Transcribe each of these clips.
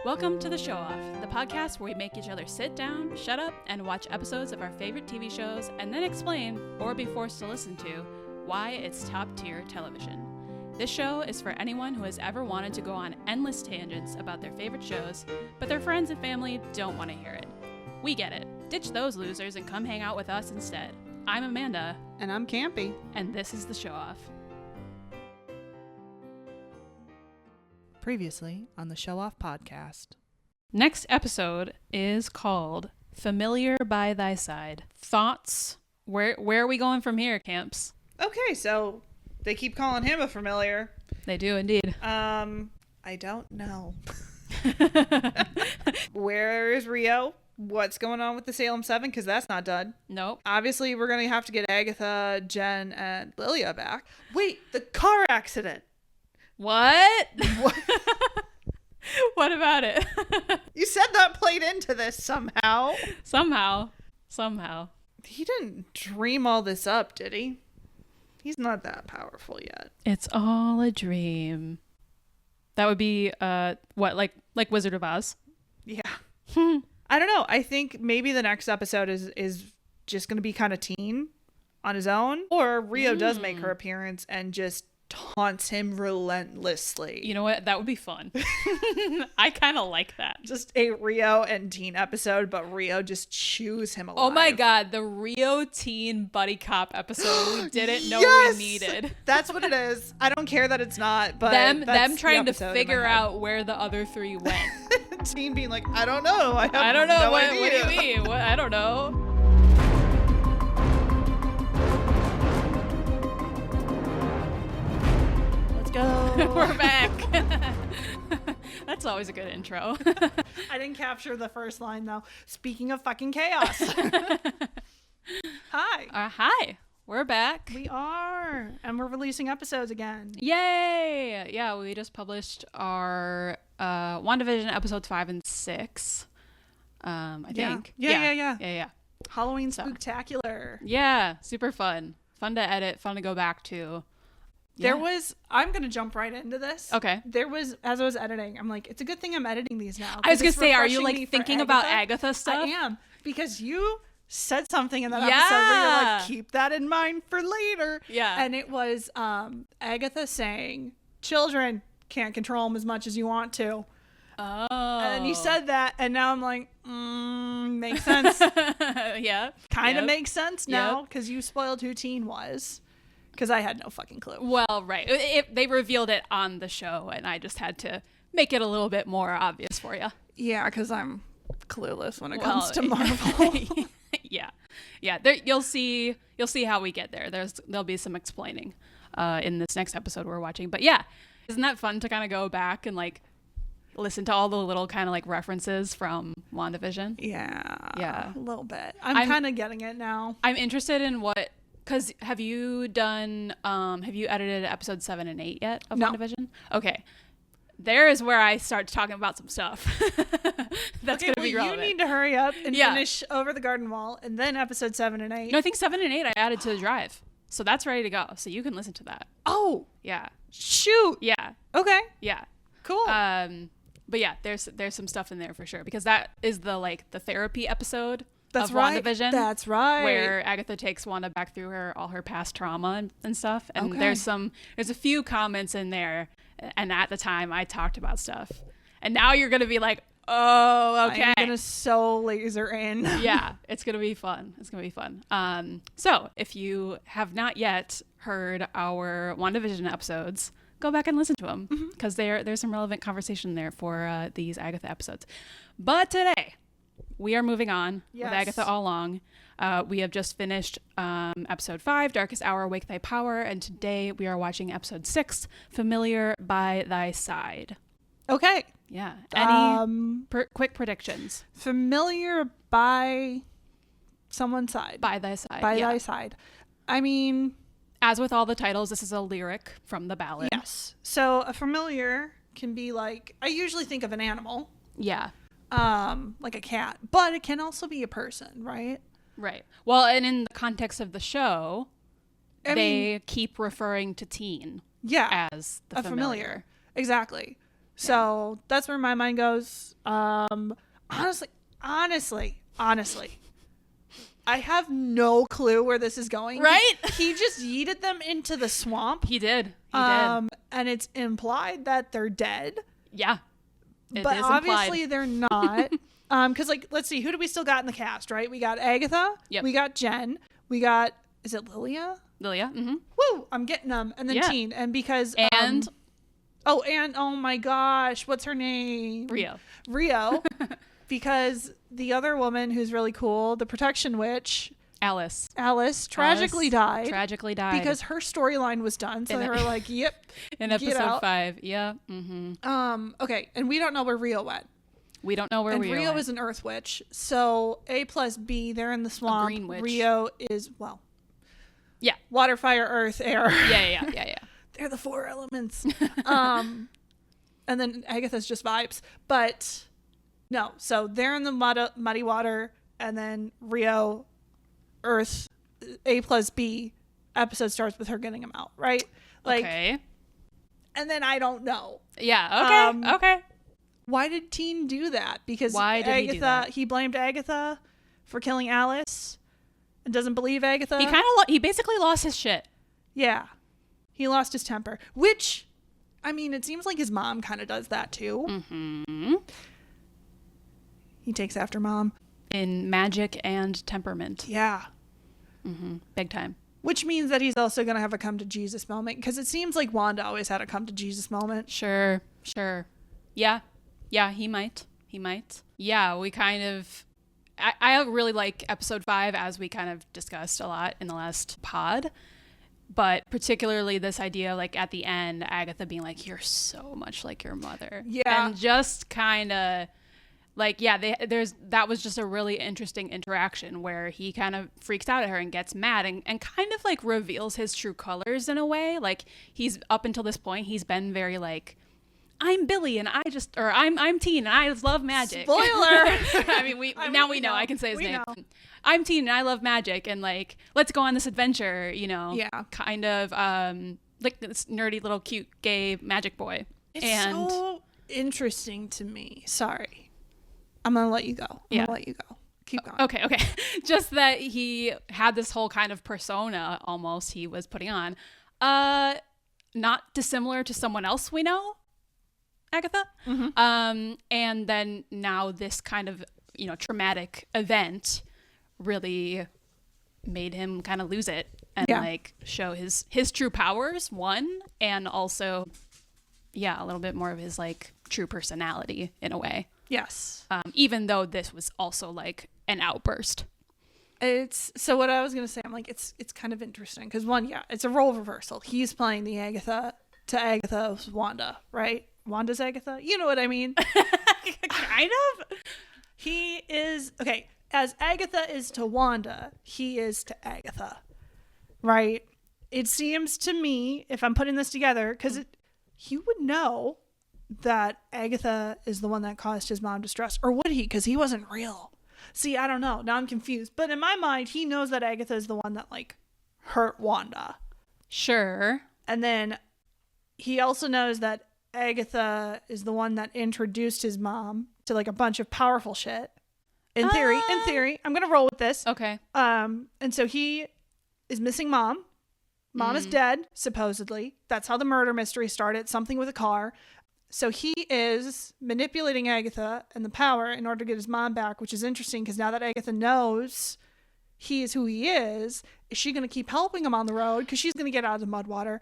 Welcome to The Show Off, the podcast where we make each other sit down, shut up, and watch episodes of our favorite TV shows and then explain, or be forced to listen to, why it's top-tier television. This show is for anyone who has ever wanted to go on endless tangents about their favorite shows, but their friends and family don't want to hear it. We get it. Ditch those losers and come hang out with us instead. I'm Amanda. And I'm Campy. And this is The Show Off. Previously on the Show Off podcast. Next episode is called Familiar by Thy Side. Thoughts? Where are we going from here, Camps? Okay, so they keep calling him a familiar. They do indeed. I don't know. Where is Rio? What's going on with the Salem 7? Because that's not done. Nope. Obviously, we're going to have to get Agatha, Jen, and Lilia back. Wait, the car accident. What? What about it? You said that played into this somehow. Somehow. He didn't dream all this up, did he? He's not that powerful yet. It's all a dream. That would be what, like Wizard of Oz? Yeah. I don't know. I think maybe the next episode is just going to be kind of teen on his own, or Rio does make her appearance and just taunts him relentlessly. You know what? That would be fun. I kind of like that. Just a Rio and teen episode, but Rio just chews him alive. Oh my god, the Rio teen buddy cop episode we didn't know we needed. That's what it is. I don't care that it's not, but them trying to figure out where the other three went. Teen being like, I don't know. I don't know. No what idea. Do you mean? What? I don't know. Go. We're back. That's always a good intro. I didn't capture the first line though. Speaking of fucking chaos. Hi. Hi. We're back. We are. And we're releasing episodes again. Yay. Yeah, we just published our WandaVision episodes 5 and 6. I think. Yeah. Halloween spooktacular. Yeah, super fun. Fun to edit, fun to go back to. There was, I'm going to jump right into this. Okay. There was, as I was editing, I'm like, it's a good thing I'm editing these now. I was going to say, are you like thinking about Agatha stuff? I am, because you said something in that episode where you're like, keep that in mind for later. Yeah. And it was Agatha saying, children can't control them as much as you want to. Oh. And you said that, and now I'm like, makes sense. Yeah. Kind of makes sense now, because you spoiled who Teen was. Because I had no fucking clue. Well, right. They revealed it on the show, and I just had to make it a little bit more obvious for you. Yeah, because I'm clueless when it comes to Marvel. Yeah. You'll see how we get there. There'll be some explaining in this next episode we're watching. But yeah, isn't that fun to kind of go back and like listen to all the little kind of like references from WandaVision? Yeah. A little bit. I'm kind of getting it now. I'm interested in what. Because have you edited episode 7 and 8 yet of WandaVision? Okay. There is where I start talking about some stuff. That's going to be relevant. You need to hurry up and finish Over the Garden Wall and then episode 7 and 8. No, I think 7 and 8 I added to the drive. So that's ready to go. So you can listen to that. Oh. Yeah. Shoot. Yeah. Okay. Yeah. Cool. But yeah, there's some stuff in there for sure. Because that is the therapy episode. That's of right. WandaVision. That's right. Where Agatha takes Wanda back through all her past trauma and stuff. And there's a few comments in there. And at the time I talked about stuff. And now you're going to be like, oh, okay. I'm going to so laser in. Yeah, it's going to be fun. So if you have not yet heard our WandaVision episodes, go back and listen to them. Because there's some relevant conversation there for these Agatha episodes. But today, we are moving on with Agatha All Along. We have just finished episode 5, Darkest Hour, Wake Thy Power, and today we are watching episode 6, Familiar by Thy Side. Okay. Yeah. Any quick predictions? Familiar by someone's side. By thy side. By thy side. I mean, as with all the titles, this is a lyric from the ballad. Yes. So a familiar can be like, I usually think of an animal. Yeah. Like a cat, but it can also be a person, right? Right. Well, and in the context of the show, they keep referring to Teen as the familiar. Exactly. So that's where my mind goes. Honestly, I have no clue where this is going. Right? He just yeeted them into the swamp. He did. And it's implied that they're dead. Yeah. It but is obviously implied. they're not. Because, like, let's see. Who do we still got in the cast, right? We got Agatha. Yep. We got Jen. We got, is it Lilia? Lilia. Mm-hmm. Woo! I'm getting them. And then Yeah. Teen. And because... And... oh my gosh. What's her name? Rio. Because the other woman who's really cool, the protection witch... Alice tragically died. Because her storyline was done. So they were like, yep. In episode 5. Yeah. Mm-hmm. Okay. And we don't know where Rio went. We don't know where Rio went. Rio is an earth witch. So A plus B, they're in the swamp. A green witch. Rio is, yeah. Water, fire, earth, air. Yeah. They're the 4 elements. And then Agatha's just vibes. But no. So they're in the muddy water. And then Rio... Earth, A plus B, episode starts with her getting him out, right? Like, okay. And then I don't know. Yeah. Okay. Why did Teen do that? Because why did he do that? He blamed Agatha for killing Alice and doesn't believe Agatha. He basically lost his shit. Yeah. He lost his temper, which, I mean, it seems like his mom kind of does that too. Mm-hmm. He takes after mom. In magic and temperament. Yeah. Mm-hmm. Big time. Which means that he's also going to have a come to Jesus moment, because it seems like Wanda always had a come to Jesus moment. Sure. Yeah, he might. Yeah, we kind of... I really like episode 5, as we kind of discussed a lot in the last pod. But particularly this idea, like, at the end, Agatha being like, you're so much like your mother. Yeah. And just kind of... Like, yeah, that was just a really interesting interaction where he kind of freaks out at her and gets mad and kind of like reveals his true colors in a way. Like, he's up until this point, he's been very like, I'm Billy and I'm Teen and I love magic. Spoiler! I mean, we know. I can say his name. Know. I'm Teen and I love magic and like, let's go on this adventure, you know. Yeah. Kind of like this nerdy little cute gay magic boy. It's so interesting to me. Sorry. I'm going to let you go. Keep going. Okay. Just that he had this whole kind of persona almost he was putting on. Not dissimilar to someone else we know, Agatha. Mm-hmm. And then now this kind of, traumatic event really made him kind of lose it and like show his true powers, one, and also, a little bit more of his like true personality in a way. Yes. Even though this was also like an outburst. So what I was going to say, I'm like, it's kind of interesting because one, it's a role reversal. He's playing the Agatha to Agatha's Wanda, right? Wanda's Agatha. You know what I mean? Kind of. He is, okay, as Agatha is to Wanda, he is to Agatha, right? It seems to me, if I'm putting this together, because he would know that Agatha is the one that caused his mom distress. Or would he? Because he wasn't real. See, I don't know. Now I'm confused. But in my mind, he knows that Agatha is the one that, like, hurt Wanda. Sure. And then he also knows that Agatha is the one that introduced his mom to, like, a bunch of powerful shit. In theory. I'm going to roll with this. Okay. And so he is missing mom. Mom is dead, supposedly. That's how the murder mystery started. Something with a car. So he is manipulating Agatha and the power in order to get his mom back, which is interesting because now that Agatha knows he is who he is she going to keep helping him on the road because she's going to get out of the mud water?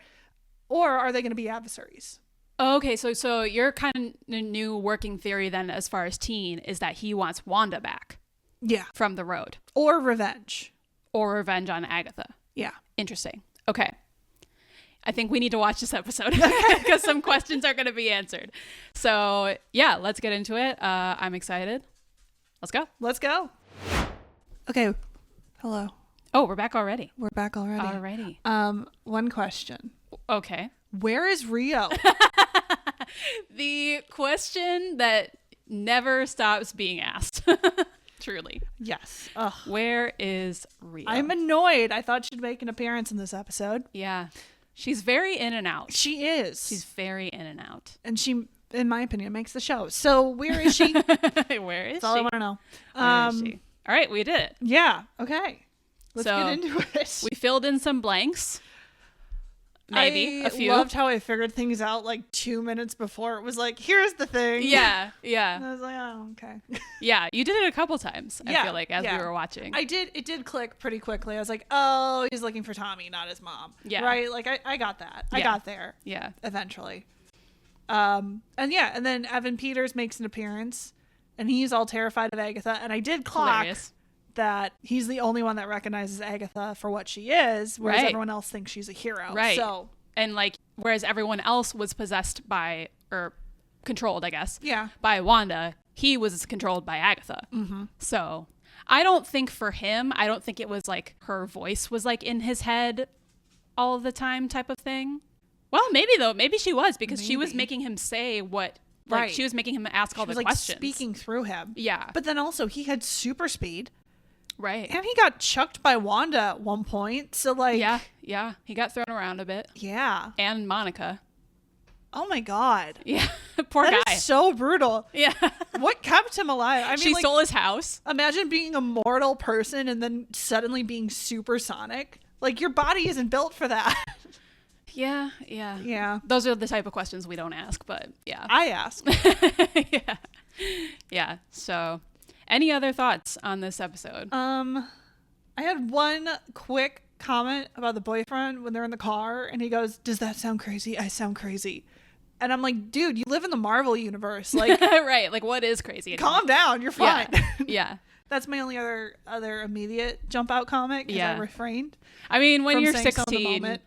Or are they going to be adversaries? Okay, so your kind of new working theory then as far as Teen is that he wants Wanda back. Yeah. From the road. Or revenge. Or revenge on Agatha. Yeah. Interesting. Okay. I think we need to watch this episode because some questions are going to be answered. So yeah, let's get into it. I'm excited. Let's go. Okay. Hello. Oh, we're back already. We're back already. One question. Okay. Where is Rio? The question that never stops being asked. Truly. Yes. Ugh. Where is Rio? I'm annoyed. I thought she'd make an appearance in this episode. Yeah. She's very in and out. She is. She's very in and out. And she in my opinion, makes the show. So where is she? Where is That's all she? I want to know. Where is she? All right, we did it. Yeah. Okay. Let's So, get into it. We filled in some blanks. Maybe a few. I loved how I figured things out like 2 minutes before. It was like, here's the thing. Yeah. And I was like, oh, okay. Yeah, you did it a couple times, I feel like, as we were watching. It did click pretty quickly. I was like, oh, he's looking for Tommy, not his mom. Yeah. Right? Like, I got that. I got there. Yeah. Eventually. And then Evan Peters makes an appearance, and he's all terrified of Agatha. And I did clock Hilarious. that he's the only one that recognizes Agatha for what she is, whereas Right. everyone else thinks she's a hero. Right. So, and like, whereas everyone else was possessed by, or controlled, I guess, yeah. by Wanda, he was controlled by Agatha. Mm-hmm. So I don't think for him, I don't think it was like her voice was like in his head all of the time type of thing. Well, maybe though. Maybe she was, because she was making him say what, like, Right. she was making him ask all She was the like questions. speaking through him. Yeah. But then also he had super speed. Right. And he got chucked by Wanda at one point. So like, Yeah. He got thrown around a bit. yeah. And Monica. Oh my God. Yeah. Poor That guy. is so brutal. Yeah. What kept him alive? I mean, She like, stole his house. imagine being a mortal person and then suddenly being supersonic. Like, your body isn't built for that. Yeah. Yeah. Those are the type of questions we don't ask, but yeah. I ask. Yeah. So, any other thoughts on this episode? I had one quick comment about the boyfriend when they're in the car, and he goes, "Does that sound crazy? I sound crazy." And I'm like, dude, you live in the Marvel universe. Like, Right. Like, what is crazy? calm down. You're fine. Yeah. That's my only other immediate jump out comment, because I Yeah. refrained. I mean, when From you're saying so in the 16, moment.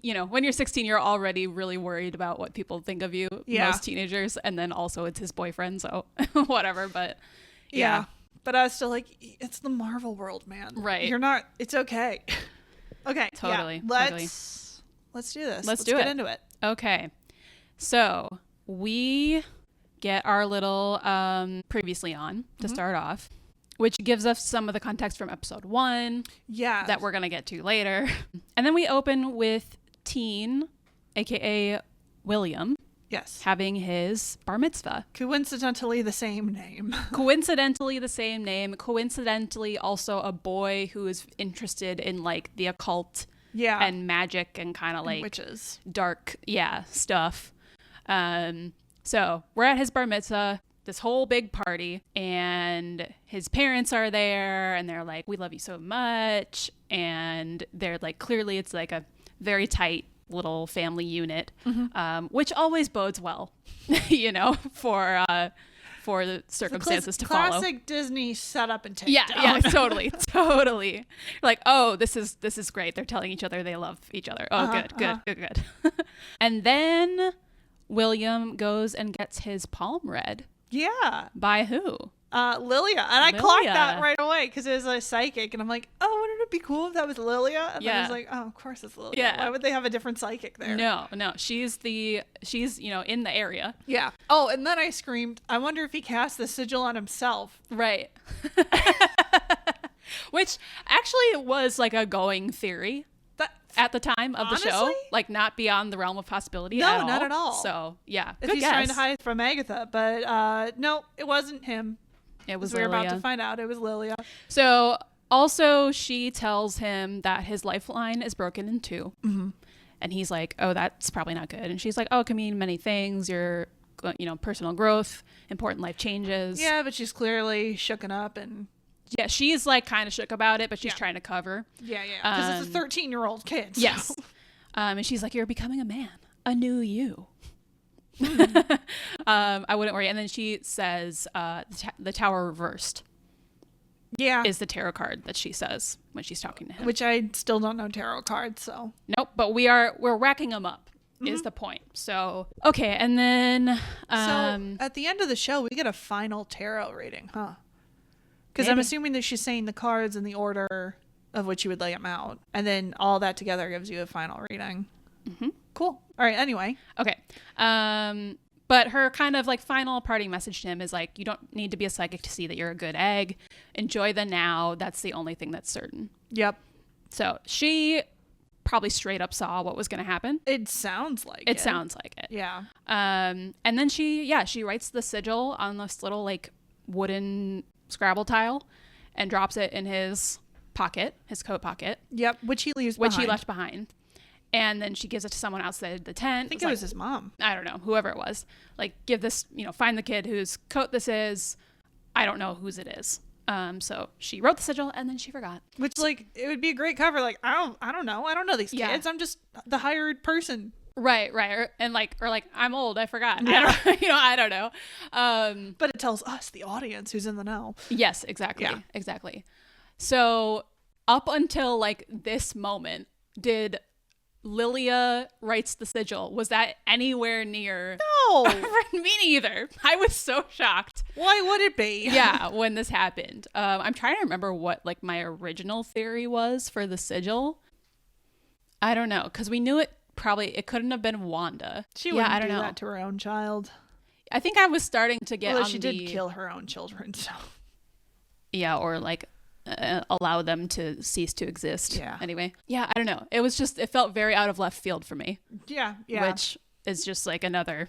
you know, when you're 16, you're already really worried about what people think of you. Yeah. Most teenagers, and then also it's his boyfriend, so whatever. But Yeah. But I was still like, it's the Marvel world, man. Right. You're not, it's okay. Okay. Totally, Yeah. totally. Let's do this. Let's get do it. into it. Okay, so we get our little previously on to start off, which gives us some of the context from episode 1 Yeah. that we're gonna get to later, and then we open with Teen, aka William, Yes. having his bar mitzvah. Coincidentally the same name. Coincidentally the same name. Coincidentally also a boy who is interested in like the occult Yeah. and magic and kind of like witches. dark, stuff. So we're at his bar mitzvah, this whole big party, and his parents are there, and they're like, "We love you so much," and they're like, clearly it's like a very tight little family unit, which always bodes well, you know, for the circumstances to follow. Classic Disney setup and takedown. Yeah, totally. Like, oh, this is great. They're telling each other they love each other. Oh, good. And then William goes and gets his palm read. Yeah. By who? Lilia. And I clocked that Lilia. right away because it was a psychic. And I'm like, oh, wouldn't it be cool if that was Lilia? And then I Yeah. was like, oh, of course it's Lilia. Yeah. Why would they have a different psychic there? No. She's you know, in the area. Yeah. Oh, and then I screamed, I wonder if he cast the sigil on himself. Right. Which actually was like a going theory at the time of the show, Honestly? like not beyond the realm of possibility. No, at all. not at all. So yeah, If good he's guess. trying to hide from Agatha. But no, it wasn't him. It was We were about Lilia. to find out it was Lilia. So also she tells him that his lifeline is broken in 2. Mm-hmm. And he's like, oh, that's probably not good. And she's like, oh, it can mean many things. Your, you know, personal growth, important life changes. Yeah, but she's clearly shooken up and... Yeah, she's like kind of shook about it, but she's Yeah. try to cover. Yeah. Because it's a 13-year-old kid. So. Yes. And she's like, you're becoming a man, a new you. I wouldn't worry. And then she says the tower reversed Yeah. is the tarot card that she says when she's talking to him. Which I still don't know tarot cards, so... Nope, but we're racking them up is the point. So, okay, and then So at the end of the show, we get a final tarot reading, huh? Because I'm Maybe. assuming that she's saying the cards in the order of which you would lay them out. And then all that together gives you a final reading. Mm-hmm. Cool. All right, anyway. Okay. But her kind of like final parting message to him is like, you don't need to be a psychic to see that you're a good egg. Enjoy the now. That's the only thing that's certain. Yep. So she probably straight up saw what was going to happen. It sounds like it. Sounds like it. Yeah. And then she writes the sigil on this little like wooden Scrabble tile and drops it in his pocket, his coat pocket. Yep, which he left behind. And then she gives it to someone outside the tent. I think it was his mom. I don't know, whoever it was. Like, give this, find the kid whose coat this is. I don't know whose it is. So she wrote the sigil and then she forgot. Which, like, it would be a great cover. Like, I don't know. I don't know these kids. I'm just the hired person. Right. Or I'm old. I forgot. Yeah. I don't know. But it tells us, the audience, who's in the know. Yes, exactly. Yeah. Exactly. So up until like this moment, did Lilia writes the sigil, was that anywhere near? No. Me neither. I was so shocked. Why would it be? Yeah, when this happened. I'm trying to remember what like my original theory was for the sigil. I don't know, because we knew it couldn't have been Wanda. She wouldn't do that to her own child. I think I was starting to get Although she did kill her own children, so. Yeah, or like allow them to cease to exist. Yeah. Anyway. Yeah, I don't know. It was just, it felt very out of left field for me. Yeah. Which is just like another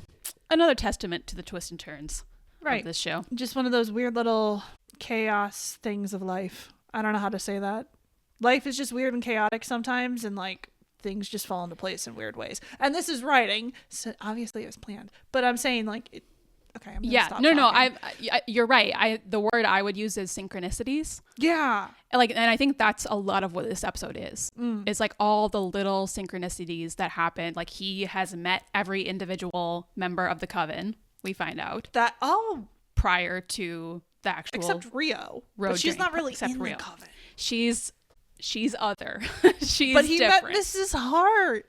testament to the twists and turns of this show. Just one of those weird little chaos things of life. I don't know how to say that. Life is just weird and chaotic sometimes, and like things just fall into place in weird ways. And this is writing, so obviously it was planned. But I'm saying like it. Okay, I'm gonna stop talking. You're right. The word I would use is synchronicities. Yeah. And I think that's a lot of what this episode is. It's like all the little synchronicities that happen. Like he has met every individual member of the coven. We find out that prior to the actual except Rio, but she's not really in the coven. She's other. She's but he different. met Mrs. Hart.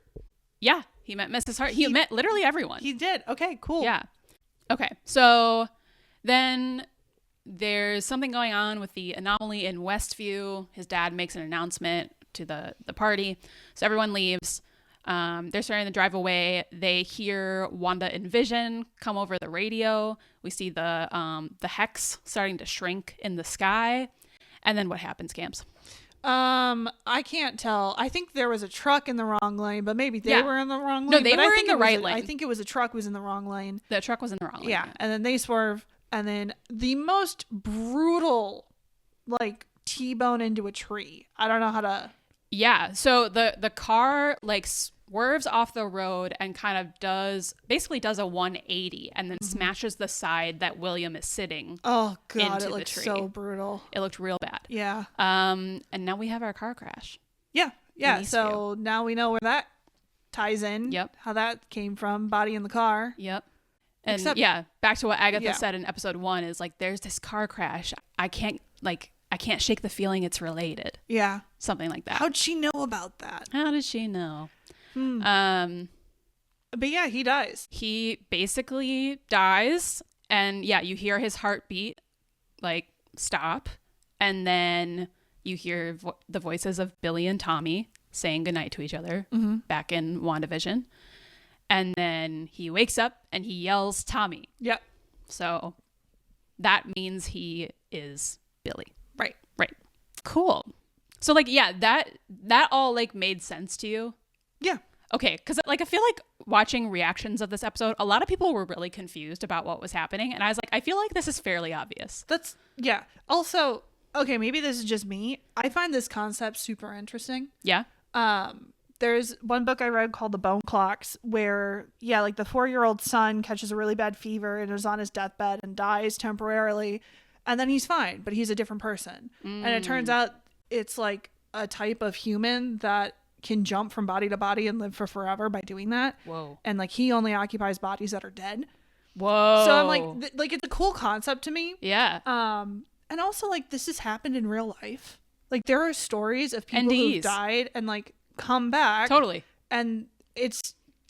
Yeah, he met Mrs. Hart. He met literally everyone. He did. Okay, cool. Yeah. Okay, so then there's something going on with the anomaly in Westview. His dad makes an announcement to the party. So everyone leaves. They're starting to drive away. They hear Wanda and Vision come over the radio. We see the hex starting to shrink in the sky. And then what happens, Camps? I can't tell. I think there was a truck in the wrong lane, but maybe they were in the wrong lane. No, they were in the right lane. I think it was a truck was in the wrong lane. The truck was in the wrong lane. Yeah, and then they swerve, and then the most brutal, like, T-bone into a tree. I don't know how to... Yeah, so the car, like, swerves off the road and kind of does a 180 and then smashes the side that William is sitting. Oh god, it looked so brutal. It looked real bad. Yeah. And now we have our car crash. Yeah. So now we know where that ties in. Yep. How that came from, body in the car. Yep. And back to what Agatha said in episode 1 is like, there's this car crash. I can't shake the feeling it's related. Yeah. Something like that. How'd she know about that? How did she know? But yeah, he dies. He basically dies, and you hear his heartbeat like stop, and then you hear the voices of Billy and Tommy saying goodnight to each other back in WandaVision, and then he wakes up and he yells Tommy. Yep. So that means he is Billy. Right. Cool. So like that all like made sense to you? Yeah. Okay, because like I feel like watching reactions of this episode, a lot of people were really confused about what was happening, and I was like, I feel like this is fairly obvious. Also, okay, maybe this is just me. I find this concept super interesting. Yeah. There's one book I read called The Bone Clocks where, like the 4-year-old son catches a really bad fever and is on his deathbed and dies temporarily, and then he's fine, but he's a different person. And it turns out it's like a type of human that can jump from body to body and live for forever by doing that. Whoa. And like he only occupies bodies that are dead. Whoa. So I'm like it's a cool concept to me. Yeah. And also like this has happened in real life. Like there are stories of people who've died and like come back. Totally. And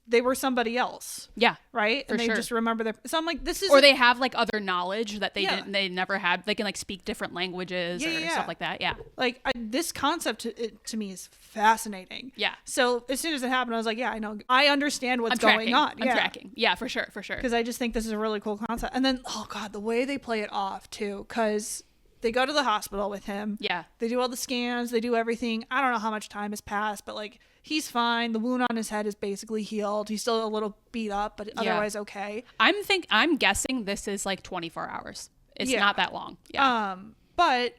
they were somebody else. Yeah. Right? And they just remember their... So I'm like, this is... Or they have like other knowledge that they never had. They can like speak different languages or stuff like that. Yeah. Like this concept to me is fascinating. Yeah. So as soon as it happened, I was like, yeah, I know. I understand what's going on. I'm tracking. Yeah, for sure. Because I just think this is a really cool concept. And then, oh God, the way they play it off too. Because they go to the hospital with him. Yeah. They do all the scans. They do everything. I don't know how much time has passed, but like he's fine. The wound on his head is basically healed. He's still a little beat up, but otherwise okay. I'm guessing this is like 24 hours. It's not that long. Yeah. But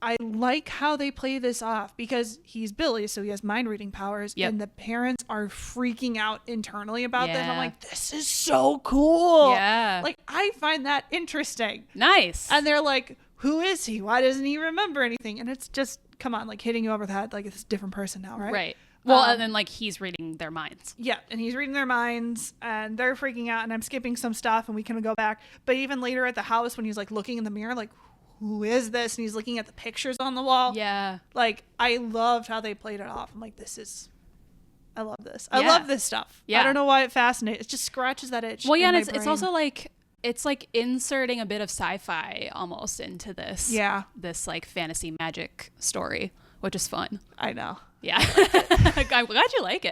I like how they play this off because he's Billy, so he has mind reading powers, and the parents are freaking out internally about this. I'm like, this is so cool. Yeah. Like, I find that interesting. Nice. And they're like, who is he? Why doesn't he remember anything? And it's just, come on, like hitting you over the head, like it's a different person now, right? Right. Well, and then like he's reading their minds. Yeah, and he's reading their minds, and they're freaking out, and I'm skipping some stuff, and we can go back. But even later at the house, when he's like looking in the mirror, like, who is this? And he's looking at the pictures on the wall. Yeah. Like, I loved how they played it off. I'm like, I love this. I love this stuff. Yeah. I don't know why it fascinates. It just scratches that itch. Well, yeah, and it's also like, it's like inserting a bit of sci-fi almost into this. Yeah. This like fantasy magic story, which is fun. I know. Yeah. I'm glad you like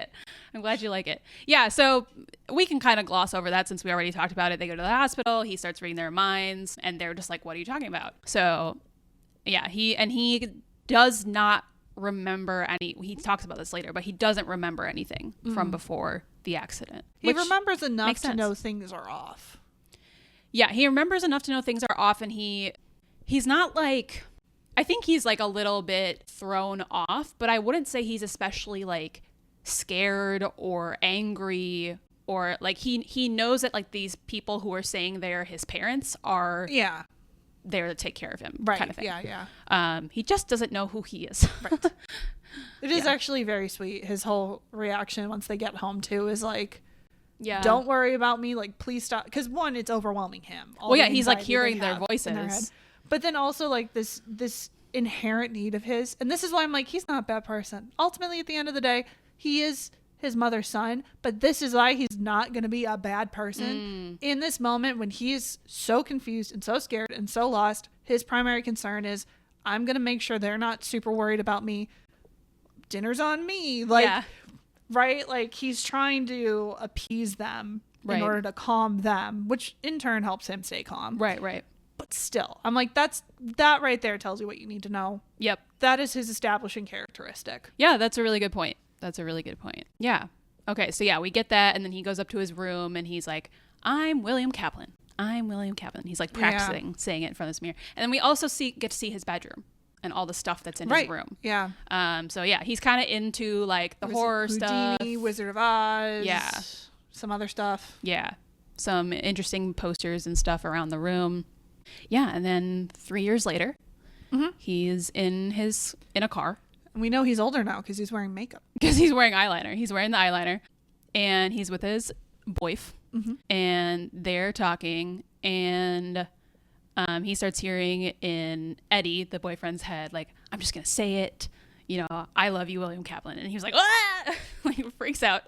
it. Yeah. So we can kind of gloss over that since we already talked about it. They go to the hospital. He starts reading their minds and they're just like, what are you talking about? So yeah, he does not remember he talks about this later, but he doesn't remember anything from before the accident. He remembers enough to know things are off. Yeah. He remembers enough to know things are off, and he's not like, I think he's like a little bit thrown off, but I wouldn't say he's especially like scared or angry, or like he knows that like these people who are saying they're his parents are there to take care of him, kind of thing. Yeah. He just doesn't know who he is. Right. It is actually very sweet. His whole reaction once they get home too is like, don't worry about me. Like, please stop. Because one, it's overwhelming him. He's like hearing their voices. But then also like this inherent need of his, and this is why I'm like, he's not a bad person. Ultimately, at the end of the day, he is his mother's son, but this is why he's not going to be a bad person. In this moment when he is so confused and so scared and so lost, his primary concern is, I'm going to make sure they're not super worried about me. Dinner's on me. Like, right? Like, he's trying to appease them in order to calm them, which in turn helps him stay calm. Right. But still, I'm like, that right there tells you what you need to know. Yep. That is his establishing characteristic. Yeah, that's a really good point. Yeah. Okay, so yeah, we get that, and then he goes up to his room, and he's like, I'm William Kaplan. He's like practicing saying it in front of this mirror. And then we also get to see his bedroom and all the stuff that's in his room. Yeah. So yeah, he's kind of into like the horror stuff. Wizard of Oz. Yeah. Some other stuff. Yeah. Some interesting posters and stuff around the room. Yeah, and then 3 years later, he's in a car. And we know he's older now because he's wearing makeup. Because he's wearing eyeliner. He's wearing the eyeliner. And he's with his boyf. And they're talking. And he starts hearing in Eddie, the boyfriend's head, like, I'm just going to say it. You know, I love you, William Kaplan. And he was like, ah! Like, freaks out,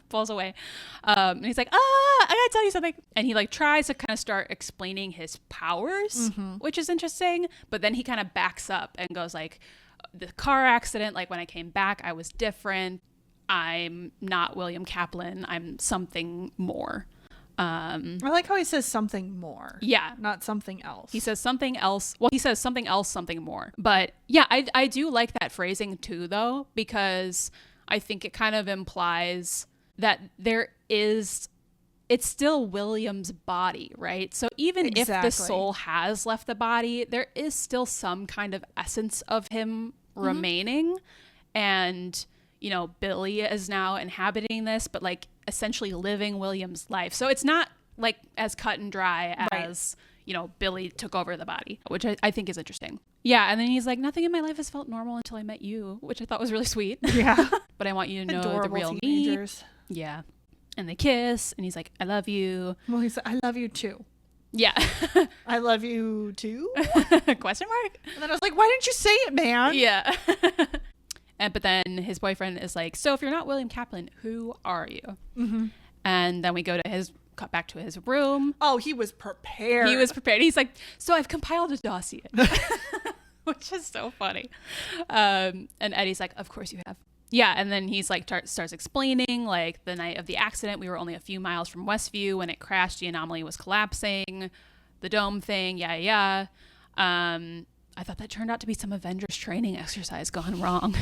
falls away. And he's like, I gotta tell you something. And he like tries to kind of start explaining his powers, which is interesting. But then he kind of backs up and goes like, the car accident, like when I came back, I was different. I'm not William Kaplan. I'm something more. I like how he says something more. Yeah. Not something else. He says something else. Well, he says something else, something more. But yeah, I do like that phrasing too, though, because I think it kind of implies that it's still William's body, right? So even if the soul has left the body, there is still some kind of essence of him remaining. And, you know, Billy is now inhabiting this, but like essentially living William's life. So it's not like as cut and dry as, you know, Billy took over the body, which I think is interesting. Yeah. And then he's like, nothing in my life has felt normal until I met you, which I thought was really sweet. Yeah. But I want you to know the real teenagers. Me. Yeah. And they kiss, and he's like, I love you. Well, he said, I love you too. Yeah. I love you too? Question mark? And then I was like, why didn't you say it, man? Yeah. But then his boyfriend is like, so if you're not William Kaplan, who are you? And then we cut back to his room. Oh, he was prepared. He's like, so I've compiled a dossier. Which is so funny. And Eddie's like, of course you have. Yeah, and then he's like starts explaining like the night of the accident, we were only a few miles from Westview when it crashed. The anomaly was collapsing, the dome thing, yeah. I thought that turned out to be some Avengers training exercise gone wrong.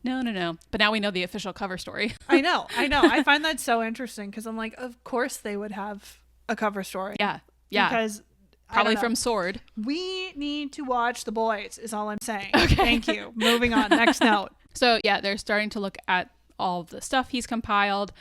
No. But now we know the official cover story. I know. I find that so interesting because I'm like, of course they would have a cover story. Yeah. Because probably from Sword. We need to watch The Boys is all I'm saying. Okay. Thank you. Moving on. Next note. So yeah, they're starting to look at all of the stuff he's compiled.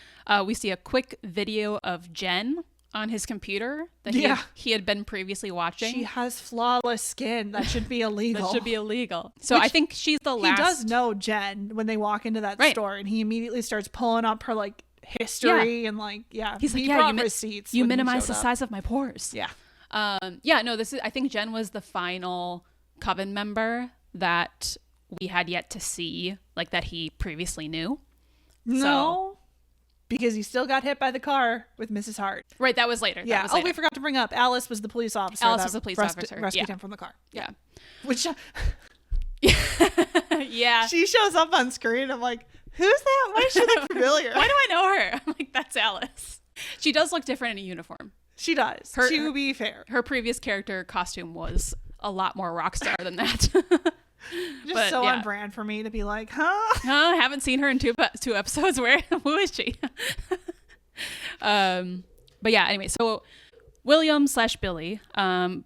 We see a quick video of Jen on his computer that he had been previously watching. She has flawless skin. That should be illegal. So I think she's the last. He does know Jen when they walk into that store, and he immediately starts pulling up her like history and like he's like, brought receipts. You minimize the size of my pores. Yeah. This is. I think Jen was the final Coven member that we had yet to see, like that he previously knew. No. Because he still got hit by the car with Mrs. Hart. Right, that was later. Yeah. We forgot to bring up Alice was the police officer. Rescued him from the car. Yeah. Which. Yeah. She shows up on screen. I'm like, who's that? Why does she look familiar? Why do I know her? I'm like, that's Alice. She does look different in a uniform. She does. To be fair. Her previous character costume was a lot more rock star than that. Just on brand for me to be like, huh? Haven't seen her in two episodes. Who is she? But yeah, anyway, so William / Billy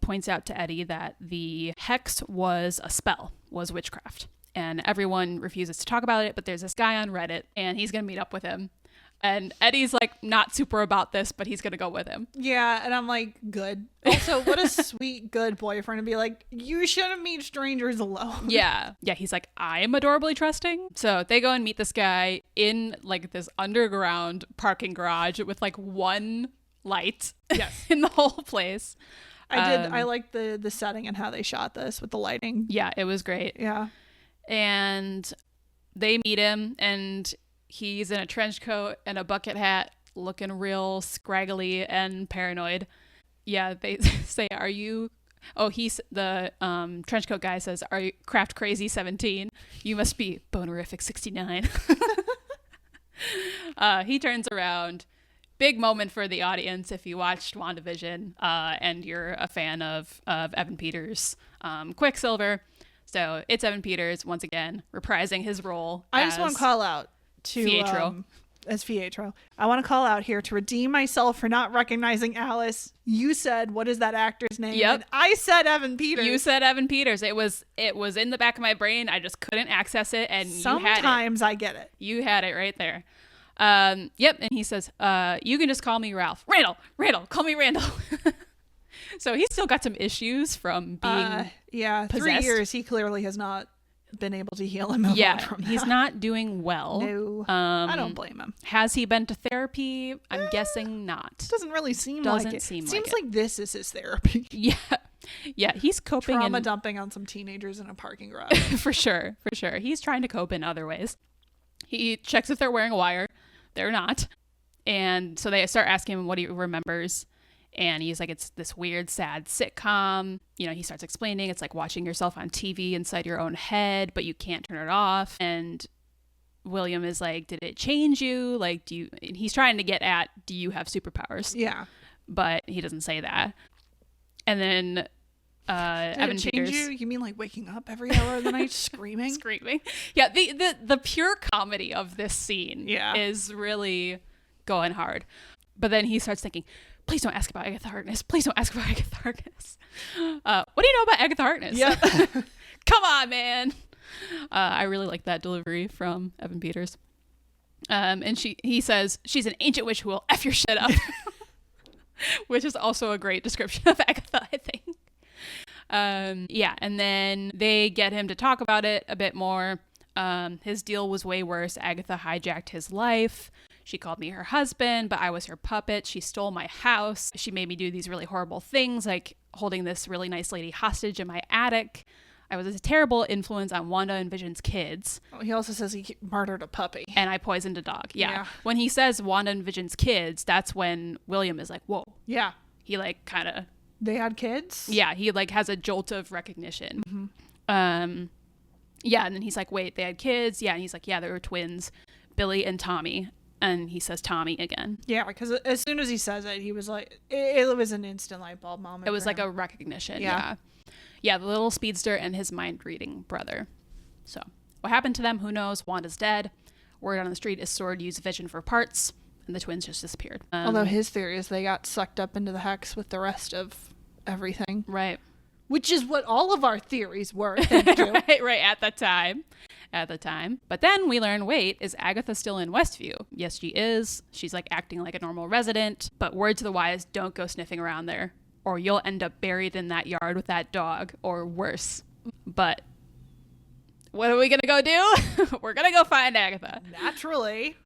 points out to Eddie that the hex was a spell, was witchcraft. And everyone refuses to talk about it, but there's this guy on Reddit, and he's going to meet up with him. And Eddie's like not super about this, but he's going to go with him. Yeah, and I'm like, good. Also, what a sweet, good boyfriend to be like, you shouldn't meet strangers alone. Yeah, he's like, I am adorably trusting. So they go and meet this guy in like this underground parking garage with like one light in the whole place. I like the setting and how they shot this with the lighting. Yeah, it was great. Yeah. And they meet him, and he's in a trench coat and a bucket hat, looking real scraggly and paranoid. Yeah, they say, are you... Oh, he's the trench coat guy says, are you craft crazy 17? You must be bonerific 69. He turns around. Big moment for the audience if you watched WandaVision and you're a fan of Evan Peters' Quicksilver. So it's Evan Peters, once again, reprising his role. I just want to call out to Pietro. As Pietro. I want to call out here to redeem myself for not recognizing Alice. You said, what is that actor's name? Yep. And I said Evan Peters. You said Evan Peters. It was in the back of my brain. I just couldn't access it, and you had it. Sometimes I get it. You had it right there. Yep. And he says, you can just call me Ralph. Randall, call me Randall. So he's still got some issues from being possessed. 3 years. He clearly has not been able to heal him. He's not doing well. No, I don't blame him. Has he been to therapy? I'm guessing not. Doesn't really seem like it. Seems like this is his therapy. Yeah, he's coping. Trauma dumping on some teenagers in a parking garage. for sure. He's trying to cope in other ways. He checks if they're wearing a wire. They're not. And so they start asking him what he remembers. And he's like, it's this weird, sad sitcom. You know, he starts explaining it's like watching yourself on TV inside your own head, but you can't turn it off. And William is like, did it change you? Like, and he's trying to get at, do you have superpowers? Yeah. But he doesn't say that. And then Evan Peters. You mean like waking up every hour of the night screaming? Screaming. Yeah, the pure comedy of this scene is really going hard. But then he starts thinking, please don't ask about Agatha Harkness. Please don't ask about Agatha Harkness. What do you know about Agatha Harkness? Yeah. Come on, man. I really like that delivery from Evan Peters. And he says, she's an ancient witch who will F your shit up. Which is also a great description of Agatha, I think. And then they get him to talk about it a bit more. His deal was way worse. Agatha hijacked his life. She called me her husband, but I was her puppet. She stole my house. She made me do these really horrible things, like holding this really nice lady hostage in my attic. I was a terrible influence on Wanda and Vision's kids. Oh, he also says he murdered a puppy. And I poisoned a dog. Yeah. When he says Wanda and Vision's kids, that's when William is like, whoa. Yeah. He like kind of... They had kids? Yeah, he like has a jolt of recognition. Mm-hmm. Yeah, and then he's like, wait, they had kids? Yeah, and he's like, yeah, they were twins, Billy and Tommy. And he says Tommy again. Yeah, because as soon as he says it, he was like, it was an instant light bulb moment. It was like a recognition. Yeah, the little speedster and his mind-reading brother. So, What happened to them? Who knows? Wanda's dead. Word on the street is Sword used Vision for parts, and the twins just disappeared. Although his theory is they got sucked up into the hex with the rest of everything. Right. Which is what all of our theories were. Thank you. right, at the time. But then we learn, wait, is Agatha still in Westview? Yes, she is. She's like acting like a normal resident, but word to the wise, don't go sniffing around there, or you'll end up buried in that yard with that dog, or worse. But what are we going to go do? We're going to go find Agatha. Naturally.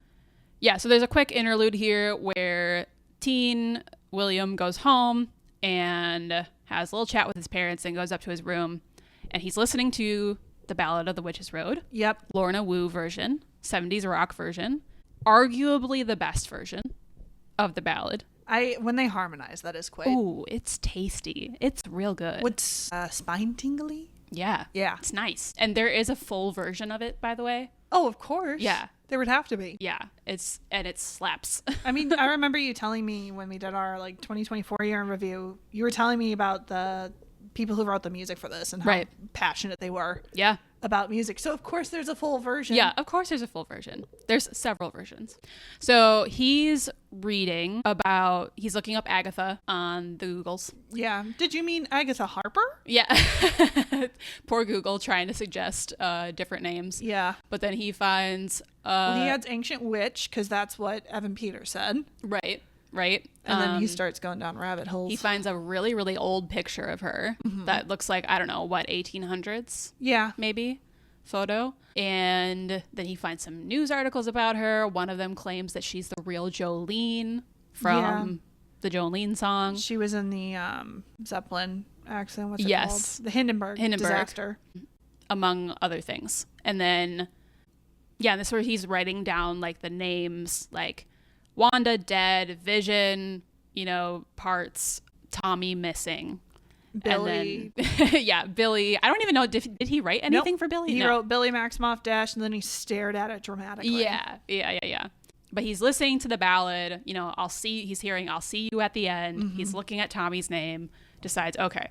Yeah, so there's a quick interlude here where teen William goes home and has a little chat with his parents and goes up to his room, and he's listening to The Ballad of the Witch's Road. Yep. Lorna Wu version, 70s rock version, arguably the best version of the ballad. When they harmonize, that is quite. Ooh, it's tasty. It's real good. What's spine tingly? Yeah. Yeah. It's nice. And there is a full version of it, by the way. Oh, of course. Yeah. There would have to be. Yeah. It slaps. I mean, I remember you telling me when we did our 2024 year in review, you were telling me about the people who wrote the music for this and how passionate they were. Yeah. About music. So of course there's a full version. Yeah, of course there's a full version. There's several versions. So he's looking up Agatha on the Googles. Yeah. Did you mean Agatha Harper? Yeah. Poor Google trying to suggest different names. Yeah. But then he finds he adds ancient witch because that's what Evan Peters said. Right. And then he starts going down rabbit holes. He finds a really, really old picture of her that looks like, I don't know, 1800s? Yeah. Maybe photo. And then he finds some news articles about her. One of them claims that she's the real Jolene from the Jolene song. She was in the Zeppelin accident. What's it called? The Hindenburg disaster. Among other things. And then, this is where he's writing down like the names, like Wanda dead, Vision, parts, Tommy missing. Billy. And then, Billy. I don't even know. Did he write anything for Billy? He wrote Billy Maximoff Dash, and then he stared at it dramatically. Yeah. But he's listening to the ballad. He's hearing, I'll see you at the end. He's looking at Tommy's name, decides, okay.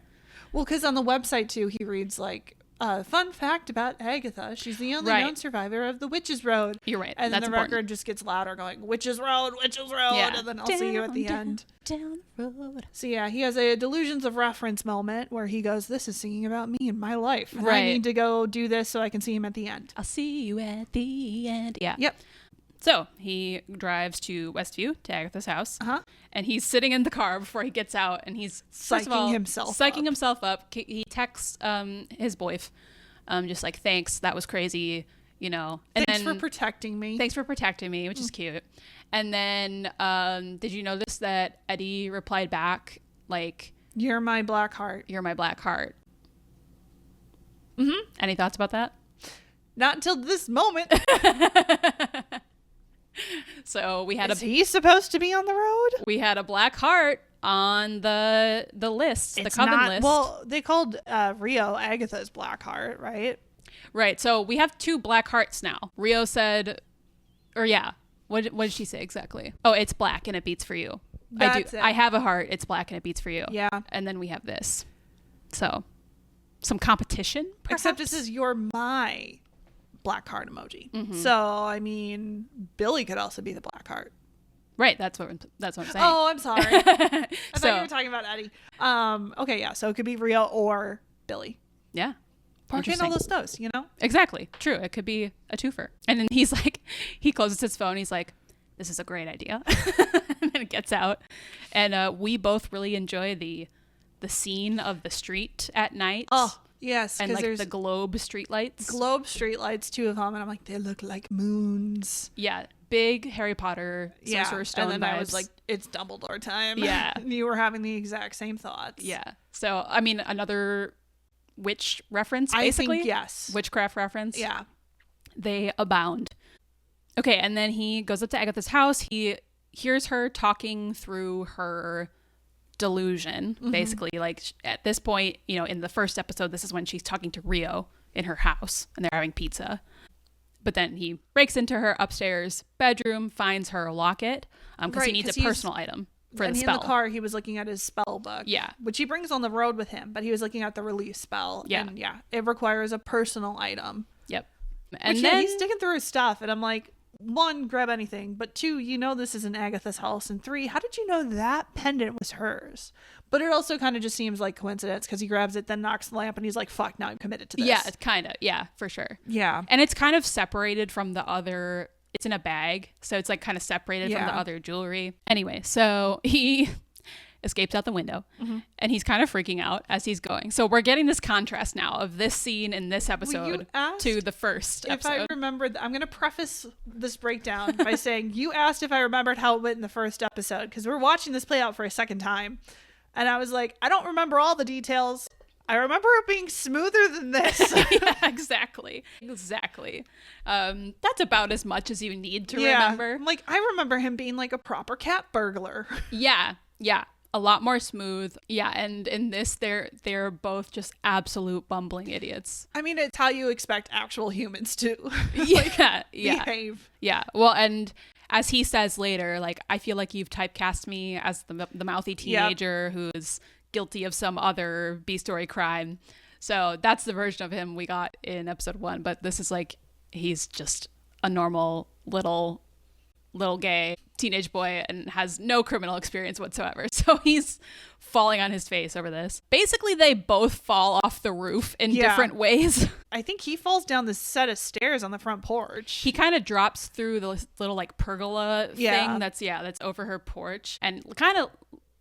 Well, because on the website, too, he reads like, fun fact about Agatha. She's the only known survivor of the Witch's Road. You're right. And then the record just gets louder going, Witch's Road, yeah. and then I'll see you at the end. Down the road. So yeah, he has a delusions of reference moment where he goes, this is singing about me and my life. And I need to go do this so I can see him at the end. I'll see you at the end. Yeah. Yep. So he drives to Westview, to Agatha's house, and he's sitting in the car before he gets out, and he's psyching himself up. He texts his Boyf, just like, thanks, that was crazy, And thanks for protecting me. Thanks for protecting me, which is cute. And then, did you notice that Eddie replied back, like, you're my black heart. You're my black heart. Any thoughts about that? Not until this moment. So we had Is he supposed to be on the road? We had a black heart on the list, the coven list. Well, they called Rio Agatha's black heart, right? Right. So we have two black hearts now. Rio said, what did she say exactly? Oh, it's black and it beats for you. That's it. I have a heart. It's black and it beats for you. Yeah. And then we have this. So some competition, perhaps? Except it says you're my black heart emoji. So I mean, Billy could also be the black heart. Right, that's what I'm saying. Oh, I'm sorry. I thought you were talking about Eddie. Okay, yeah. So it could be Rio or Billy. Yeah. Parking all those notes, Exactly. True. It could be a twofer. And then he's like, he closes his phone. He's like, this is a great idea. And then it gets out. And we both really enjoy the scene of the street at night. Oh, yes. And like there's the globe streetlights. Globe streetlights, two of them. And I'm like, they look like moons. Yeah. Big Harry Potter, Sorcerer's Stone and then vibes. I was like, it's Dumbledore time. Yeah. And you were having the exact same thoughts. Yeah. So, I mean, another witch reference, basically. I think, yes. Witchcraft reference. Yeah. They abound. Okay, and then he goes up to Agatha's house. He hears her talking through her delusion, basically. Like, at this point, in the first episode, this is when she's talking to Rio in her house, and they're having pizza. But then he breaks into her upstairs bedroom, finds her locket, because he needs a personal item for the spell. In the car, he was looking at his spell book. Yeah. Which he brings on the road with him, but he was looking at the release spell. Yeah. And it requires a personal item. Yep. And Which, then yeah, he's sticking through his stuff, and I'm like, 1, grab anything, but 2, you know this isn't Agatha's house, and 3, how did you know that pendant was hers? But it also kind of just seems like coincidence because he grabs it, then knocks the lamp, and he's like, fuck, now I'm committed to this. Yeah, it's kind of, yeah, for sure. Yeah. And it's kind of separated from the other, it's in a bag, so it's like kind of separated from the other jewelry. Anyway, so he escapes out the window, and he's kind of freaking out as he's going. So we're getting this contrast now of this scene in this episode to the first episode. If I remembered, I'm going to preface this breakdown by saying you asked if I remembered how it went in the first episode, because we're watching this play out for a second time, and I was like, I don't remember all the details. I remember it being smoother than this. Yeah, exactly. That's about as much as you need to remember. Like, I remember him being like a proper cat burglar. Yeah. A lot more smooth. Yeah, and in this, they're both just absolute bumbling idiots. I mean, it's how you expect actual humans to behave. Yeah. Well, and as he says later, like, I feel like you've typecast me as the mouthy teenager who is guilty of some other B-story crime. So that's the version of him we got in episode 1. But this is like, he's just a normal little gay teenage boy and has no criminal experience whatsoever. So he's falling on his face over this. Basically, they both fall off the roof in different ways. I think he falls down the set of stairs on the front porch. He kind of drops through the little like pergola thing that's over her porch and kind of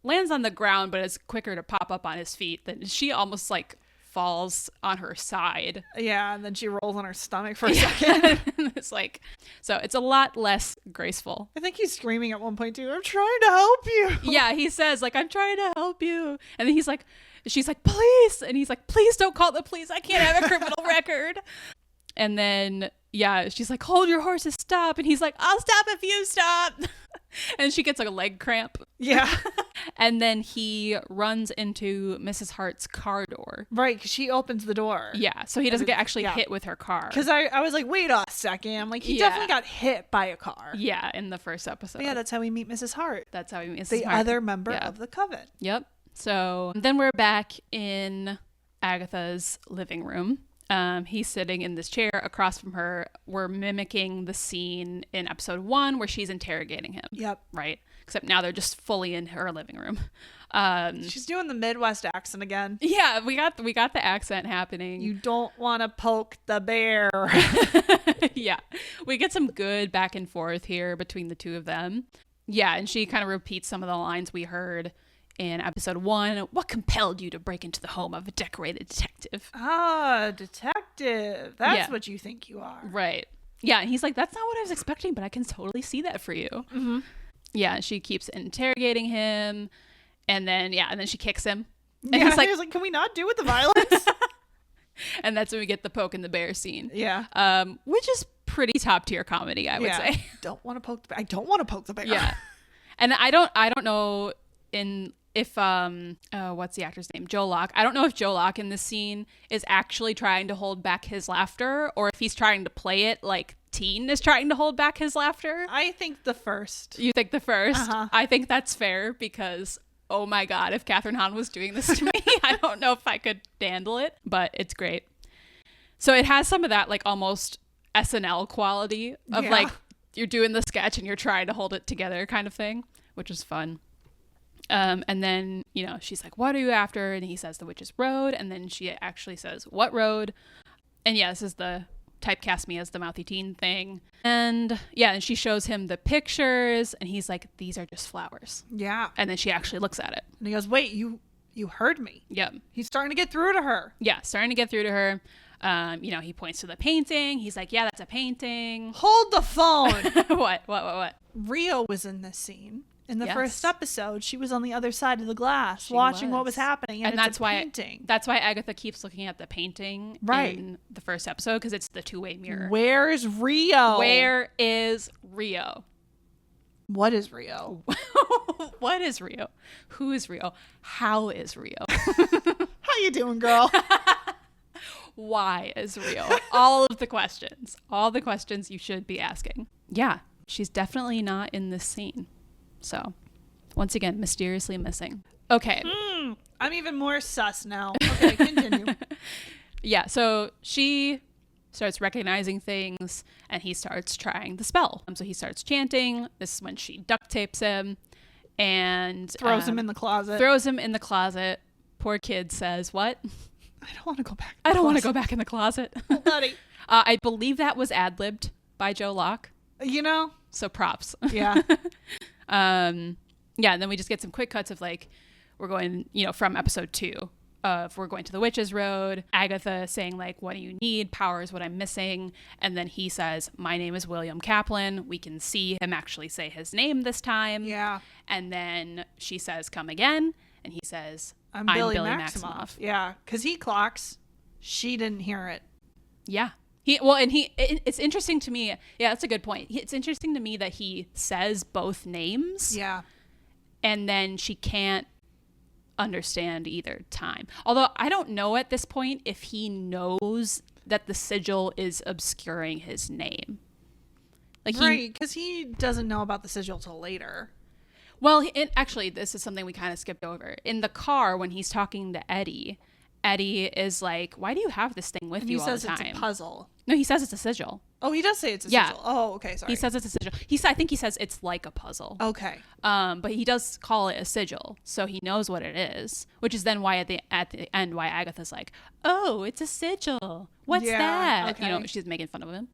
lands on the ground, but it's quicker to pop up on his feet. Than she almost like falls on her side. Yeah, and then she rolls on her stomach for a second. It's like, so it's a lot less graceful. I think he's screaming at one point too, I'm trying to help you. Yeah, he says like, I'm trying to help you. And then she's like, police. And he's like, please don't call the police. I can't have a criminal record. And then, yeah, she's like, hold your horses, stop. And he's like, I'll stop if you stop. And she gets like a leg cramp. Yeah. And then he runs into Mrs. Hart's car door. Right, because she opens the door. Yeah, so he doesn't get actually hit with her car. Because I was like, wait a second. I'm like, he definitely got hit by a car. Yeah, in the first episode. But yeah, that's how we meet Mrs. Hart. The other member of the coven. Yep. So then we're back in Agatha's living room. He's sitting in this chair across from her. We're mimicking the scene in episode 1 where she's interrogating him. Yep. Right? Except now they're just fully in her living room. She's doing the Midwest accent again. Yeah, we got the accent happening. You don't want to poke the bear. Yeah. We get some good back and forth here between the two of them. Yeah, and she kind of repeats some of the lines we heard in episode 1. What compelled you to break into the home of a decorated detective? Ah, detective. That's what you think you are. Right. Yeah, and he's like, that's not what I was expecting, but I can totally see that for you. Mm-hmm. Yeah, and she keeps interrogating him, and then she kicks him. And he's like, can we not do with the violence? And that's when we get the poke and the bear scene. Yeah. Which is pretty top tier comedy, I would say. I don't want to poke the bear. Yeah. And I don't know if what's the actor's name? Joe Locke. I don't know if Joe Locke in this scene is actually trying to hold back his laughter or if he's trying to play it like Teen is trying to hold back his laughter. I think the first. You think the first? Uh-huh. I think that's fair because, oh my God, if Catherine Hahn was doing this to me, I don't know if I could handle it, but it's great. So it has some of that like almost SNL quality of like you're doing the sketch and you're trying to hold it together kind of thing, which is fun. And then, she's like, what are you after? And he says the witch's road. And then she actually says, what road? And yeah, this is the typecast me as the mouthy teen thing. And yeah, and she shows him the pictures and he's like, these are just flowers. Yeah. And then she actually looks at it. And he goes, wait, you heard me. Yep. He's starting to get through to her. Yeah, starting to get through to her. He points to the painting. He's like, yeah, that's a painting. Hold the phone. What? Rio was in this scene. In the first episode, she was on the other side of the glass watching what was happening. And that's why painting. That's why Agatha keeps looking at the painting in the first episode, because it's the two-way mirror. Where's Rio? Where is Rio? What is Rio? What is Rio? Who is Rio? How is Rio? How you doing, girl? Why is Rio? All of the questions. All the questions you should be asking. Yeah, she's definitely not in this scene. So, once again, mysteriously missing. Okay. I'm even more sus now. Okay, continue. Yeah, so she starts recognizing things, and he starts trying the spell. So he starts chanting. This is when she duct tapes him and throws him in the closet. Poor kid says, what? I don't want to go back. I don't want to go back in the closet. Oh, buddy. I believe that was ad-libbed by Joe Locke. You know? So props. Yeah. And then we just get some quick cuts of like, we're going, from episode 2 of we're going to the Witch's Road. Agatha saying like, what do you need? Power is what I'm missing. And then he says, my name is William Kaplan. We can see him actually say his name this time. Yeah. And then she says, come again. And he says, I'm Billy Maximoff. Yeah. Because he clocks. She didn't hear it. Yeah. It's interesting to me. Yeah, that's a good point. It's interesting to me that he says both names. Yeah. And then she can't understand either time. Although I don't know at this point if he knows that the sigil is obscuring his name. Right, because he doesn't know about the sigil till later. Well, actually, this is something we kind of skipped over. In the car, when he's talking to Eddie is like, why do you have this thing with you all the time? He says it's a puzzle. No, he says it's a sigil. Oh, he does say it's a sigil. Oh, okay, sorry. He says it's a sigil. I think he says it's like a puzzle. Okay. But he does call it a sigil, so he knows what it is, which is then why at the end why Agatha's like, oh, it's a sigil. What's that? Okay. She's making fun of him.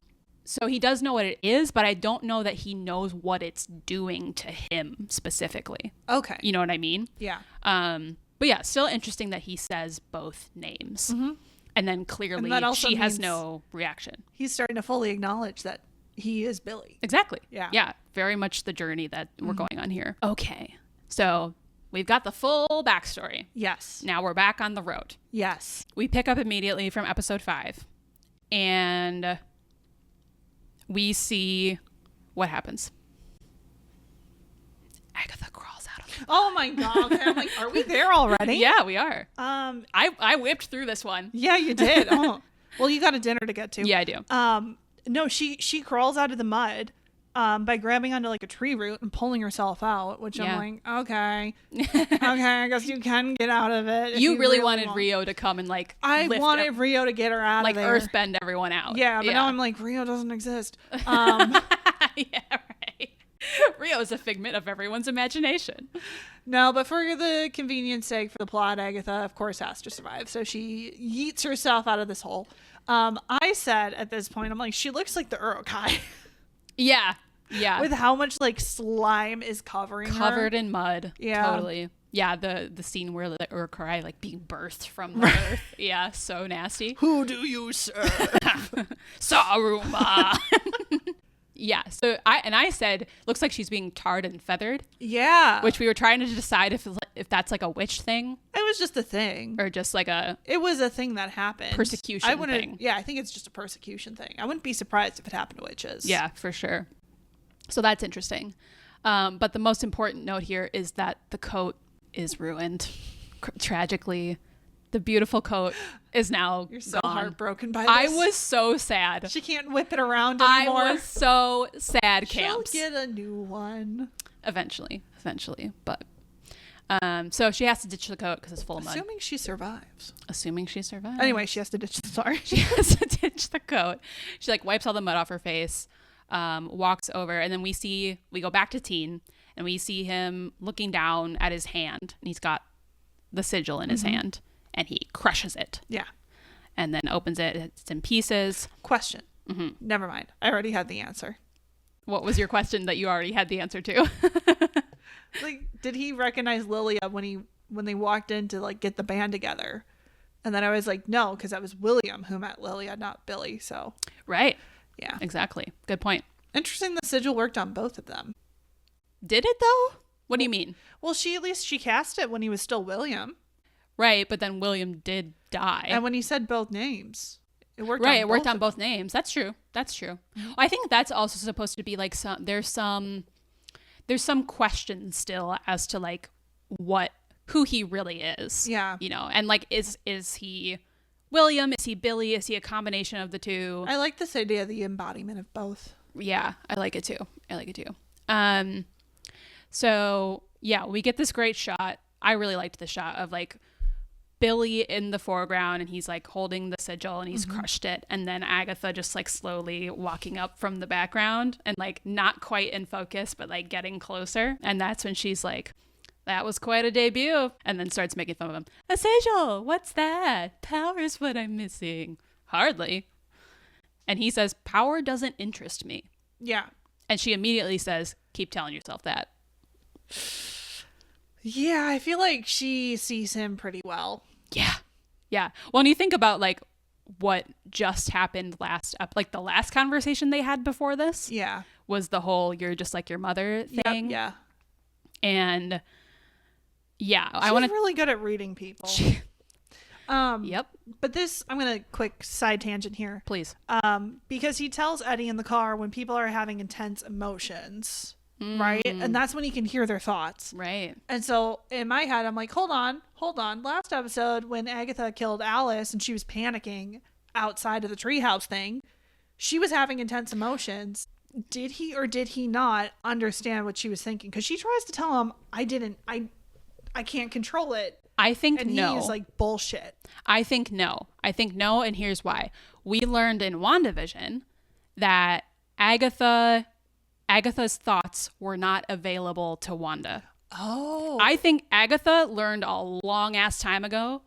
So he does know what it is, but I don't know that he knows what it's doing to him specifically. Okay. You know what I mean? Yeah. But yeah, still interesting that he says both names. Mm-hmm. And then clearly she has no reaction. He's starting to fully acknowledge that he is Billy. Exactly. Yeah. Yeah. Very much the journey that we're going on here. Okay. So we've got the full backstory. Yes. Now we're back on the road. Yes. We pick up immediately from episode 5. And we see what happens. Agatha crawls out of the Oh my god. Okay. I'm like, are we there already? Yeah, we are. I whipped through this one. Yeah, you did. Oh. Well, you got a dinner to get to. Yeah, I do. No, she crawls out of the mud by grabbing onto like a tree root and pulling herself out, which I'm like, okay, I guess you can get out of it. You really wanted Rio to come and like I wanted Rio to get her out of there. Like earthbend everyone out. Yeah, but now I'm like, Rio doesn't exist. Yeah, right. Rio is a figment of everyone's imagination. No, but for the convenience sake for the plot, Agatha, of course, has to survive. So she yeets herself out of this hole. I said at this point, I'm like, she looks like the Urukai. Yeah. Yeah. With how much like slime is covering her. Covered in mud. Yeah. Totally. Yeah, the scene where the Urukai like being birthed from the earth. Yeah, so nasty. Who do you serve? Saruma. Yeah, so I said, looks like she's being tarred and feathered. Yeah. Which we were trying to decide if that's like a witch thing. It was just a thing. Or just like It was a thing that happened. Persecution thing. Yeah, I think it's just a persecution thing. I wouldn't be surprised if it happened to witches. Yeah, for sure. So that's interesting. But the most important note here is that the coat is ruined. Tragically. The beautiful coat is now You're so gone. Heartbroken by this. I was so sad. She can't whip it around anymore. I was so sad, Camps. She'll get a new one. Eventually. But so she has to ditch the coat because it's full of mud. Assuming she survives. Anyway, she has to ditch she has to ditch the coat. She like wipes all the mud off her face, walks over, and then we go back to Teen, and we see him looking down at his hand, and he's got the sigil in his hand. And he crushes it. Yeah. And then opens it. It's in pieces. Question. Mm-hmm. Never mind. I already had the answer. What was your question that you already had the answer to? Like, did he recognize Lilia when they walked in to like get the band together? And then I was like, no, because that was William who met Lilia, not Billy. So. Right. Yeah. Exactly. Good point. Interesting. The sigil worked on both of them. Did it though? What do you mean? Well, she cast it when he was still William. Right, but then William did die. And when he said both names, it worked right, on it worked on both names. That's true. Mm-hmm. I think that's also supposed to be like there's some question still as to like who he really is. Yeah. And like is he William? Is he Billy? Is he a combination of the two? I like this idea of the embodiment of both. Yeah, I like it too. So yeah, we get this great shot. I really liked the shot of like Billy in the foreground, and he's like holding the sigil and he's crushed it. And then Agatha just like slowly walking up from the background and like not quite in focus, but like getting closer. And that's when she's like, that was quite a debut. And then starts making fun of him. A sigil, what's that? Power's what I'm missing. Hardly. And he says, power doesn't interest me. Yeah. And she immediately says, keep telling yourself that. Yeah, I feel like she sees him pretty well. Yeah. Yeah. Well, when you think about like what just happened like the last conversation they had before this. Yeah. Was the whole you're just like your mother thing. Yep, yeah. And yeah, I want to really good at reading people. Yep. But this, I'm going to quick side tangent here. Please. Because he tells Eddie in the car when people are having intense emotions. Right? And that's when he can hear their thoughts. Right. And so in my head, I'm like, hold on. Last episode, when Agatha killed Alice and she was panicking outside of the treehouse thing, she was having intense emotions. Did he or did he not understand what she was thinking? Because she tries to tell him, I can't control it. I think and no. He's like, bullshit. I think no. And here's why. We learned in WandaVision that Agatha's thoughts were not available to Wanda. Oh. I think Agatha learned a long ass time ago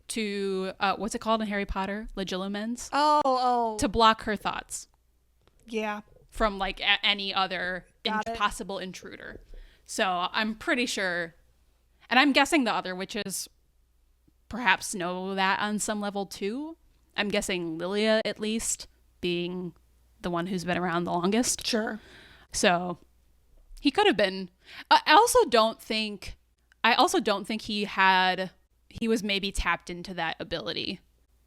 to, what's it called in Harry Potter? Legilimens? Oh. To block her thoughts. Yeah. From like any other possible intruder. So I'm pretty sure, and I'm guessing the other witches perhaps know that on some level too. I'm guessing Lilia, at least, being the one who's been around the longest. Sure. So he could have been. I also don't think he was maybe tapped into that ability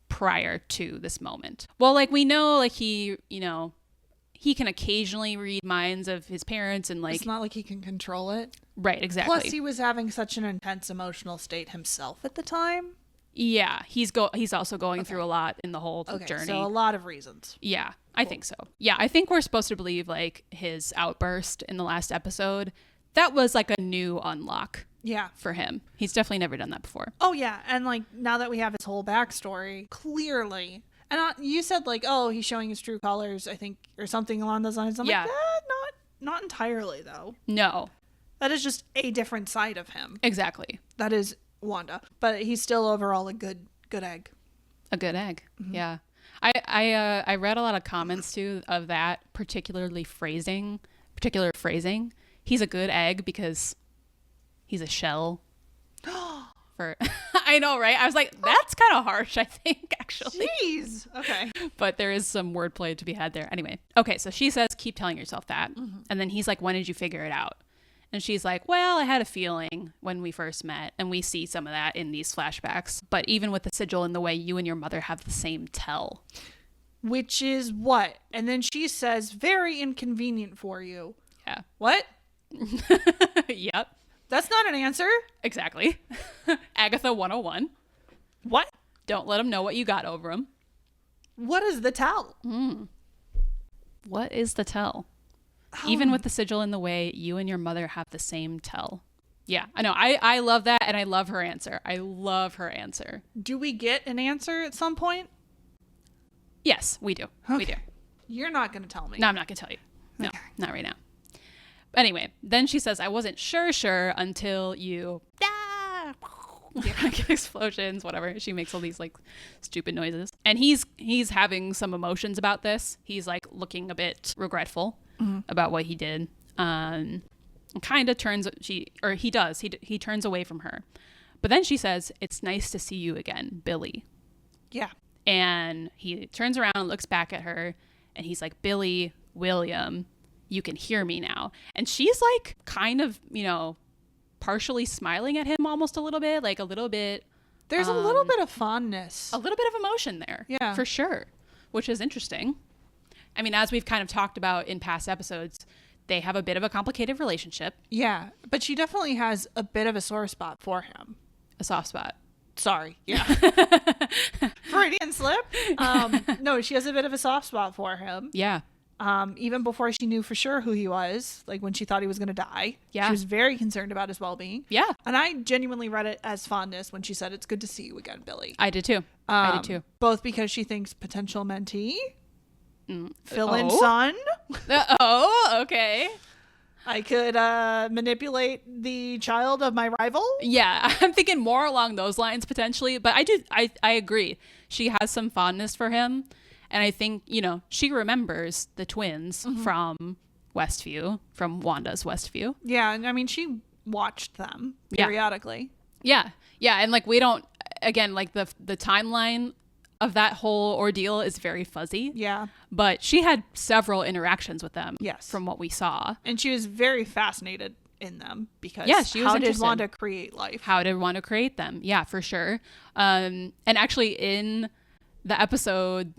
prior to this moment. Well, like we know, like he can occasionally read minds of his parents and like. It's not like he can control it. Right, exactly. Plus he was having such an intense emotional state himself at the time. Yeah, he's also going through a lot in the whole journey. So a lot of reasons. Yeah, I think so. Yeah, I think we're supposed to believe like his outburst in the last episode, that was like a new unlock. Yeah. For him. He's definitely never done that before. Oh yeah, and like now that we have his whole backstory, clearly. And you said like, oh, he's showing his true colors, I think, or something along those lines. I'm like, not entirely though. No. That is just a different side of him. Exactly. That is Wanda, but he's still overall a good egg. A good egg. Mm-hmm. Yeah. I read a lot of comments too of that particular phrasing. He's a good egg because he's a shell. For I know, right? I was like, that's kind of harsh, I think, actually. Jeez. Okay. But there is some wordplay to be had there. Anyway. Okay, so she says, keep telling yourself that. Mm-hmm. And then he's like, when did you figure it out? And she's like, well, I had a feeling when we first met. And we see some of that in these flashbacks. But even with the sigil and the way you and your mother have the same tell. Which is what? And then she says, very inconvenient for you. Yeah. What? Yep. That's not an answer. Exactly. Agatha 101. What? Don't let him know what you got over him. What is the tell? What is the tell? Even with the sigil in the way, you and your mother have the same tell. Yeah, I know. I love that, and I love her answer. Do we get an answer at some point? Yes, we do. Okay. We do. You're not going to tell me. No, I'm not going to tell you. No, okay. Not right now. But anyway, then she says, I wasn't sure until you... explosions, whatever. She makes all these like stupid noises. And he's having some emotions about this. He's like looking a bit regretful about what he did. Kind of he turns away from her. But then she says, it's nice to see you again, Billy. Yeah. And he turns around and looks back at her and he's like, Billy, William, you can hear me now. And she's like kind of, partially smiling at him almost a little bit. There's a little bit of fondness. A little bit of emotion there. Yeah. For sure. Which is interesting. I mean, as we've kind of talked about in past episodes, they have a bit of a complicated relationship. Yeah. But she definitely has a bit of a sore spot for him. A soft spot. Sorry. Yeah. Freudian slip. No, she has a bit of a soft spot for him. Yeah. even before she knew for sure who he was, like when she thought he was going to die. Yeah. She was very concerned about his well-being. Yeah. And I genuinely read it as fondness when she said, "It's good to see you again, Billy." I did too. I did too. Both because she thinks potential mentee, fill-in Oh? son, Okay. I could manipulate the child of my rival. Yeah, I'm thinking more along those lines potentially, but I agree. She has some fondness for him, and I think, she remembers the twins from Westview, from Wanda's Westview. Yeah, and I mean, she watched them periodically. Yeah. Yeah, and like we don't, again, like the timeline of that whole ordeal is very fuzzy. Yeah. But she had several interactions with them. Yes. From what we saw. And she was very fascinated in them because she was how interested. did Wanda create life? How did Wanda create them? Yeah, for sure. And actually in the episode,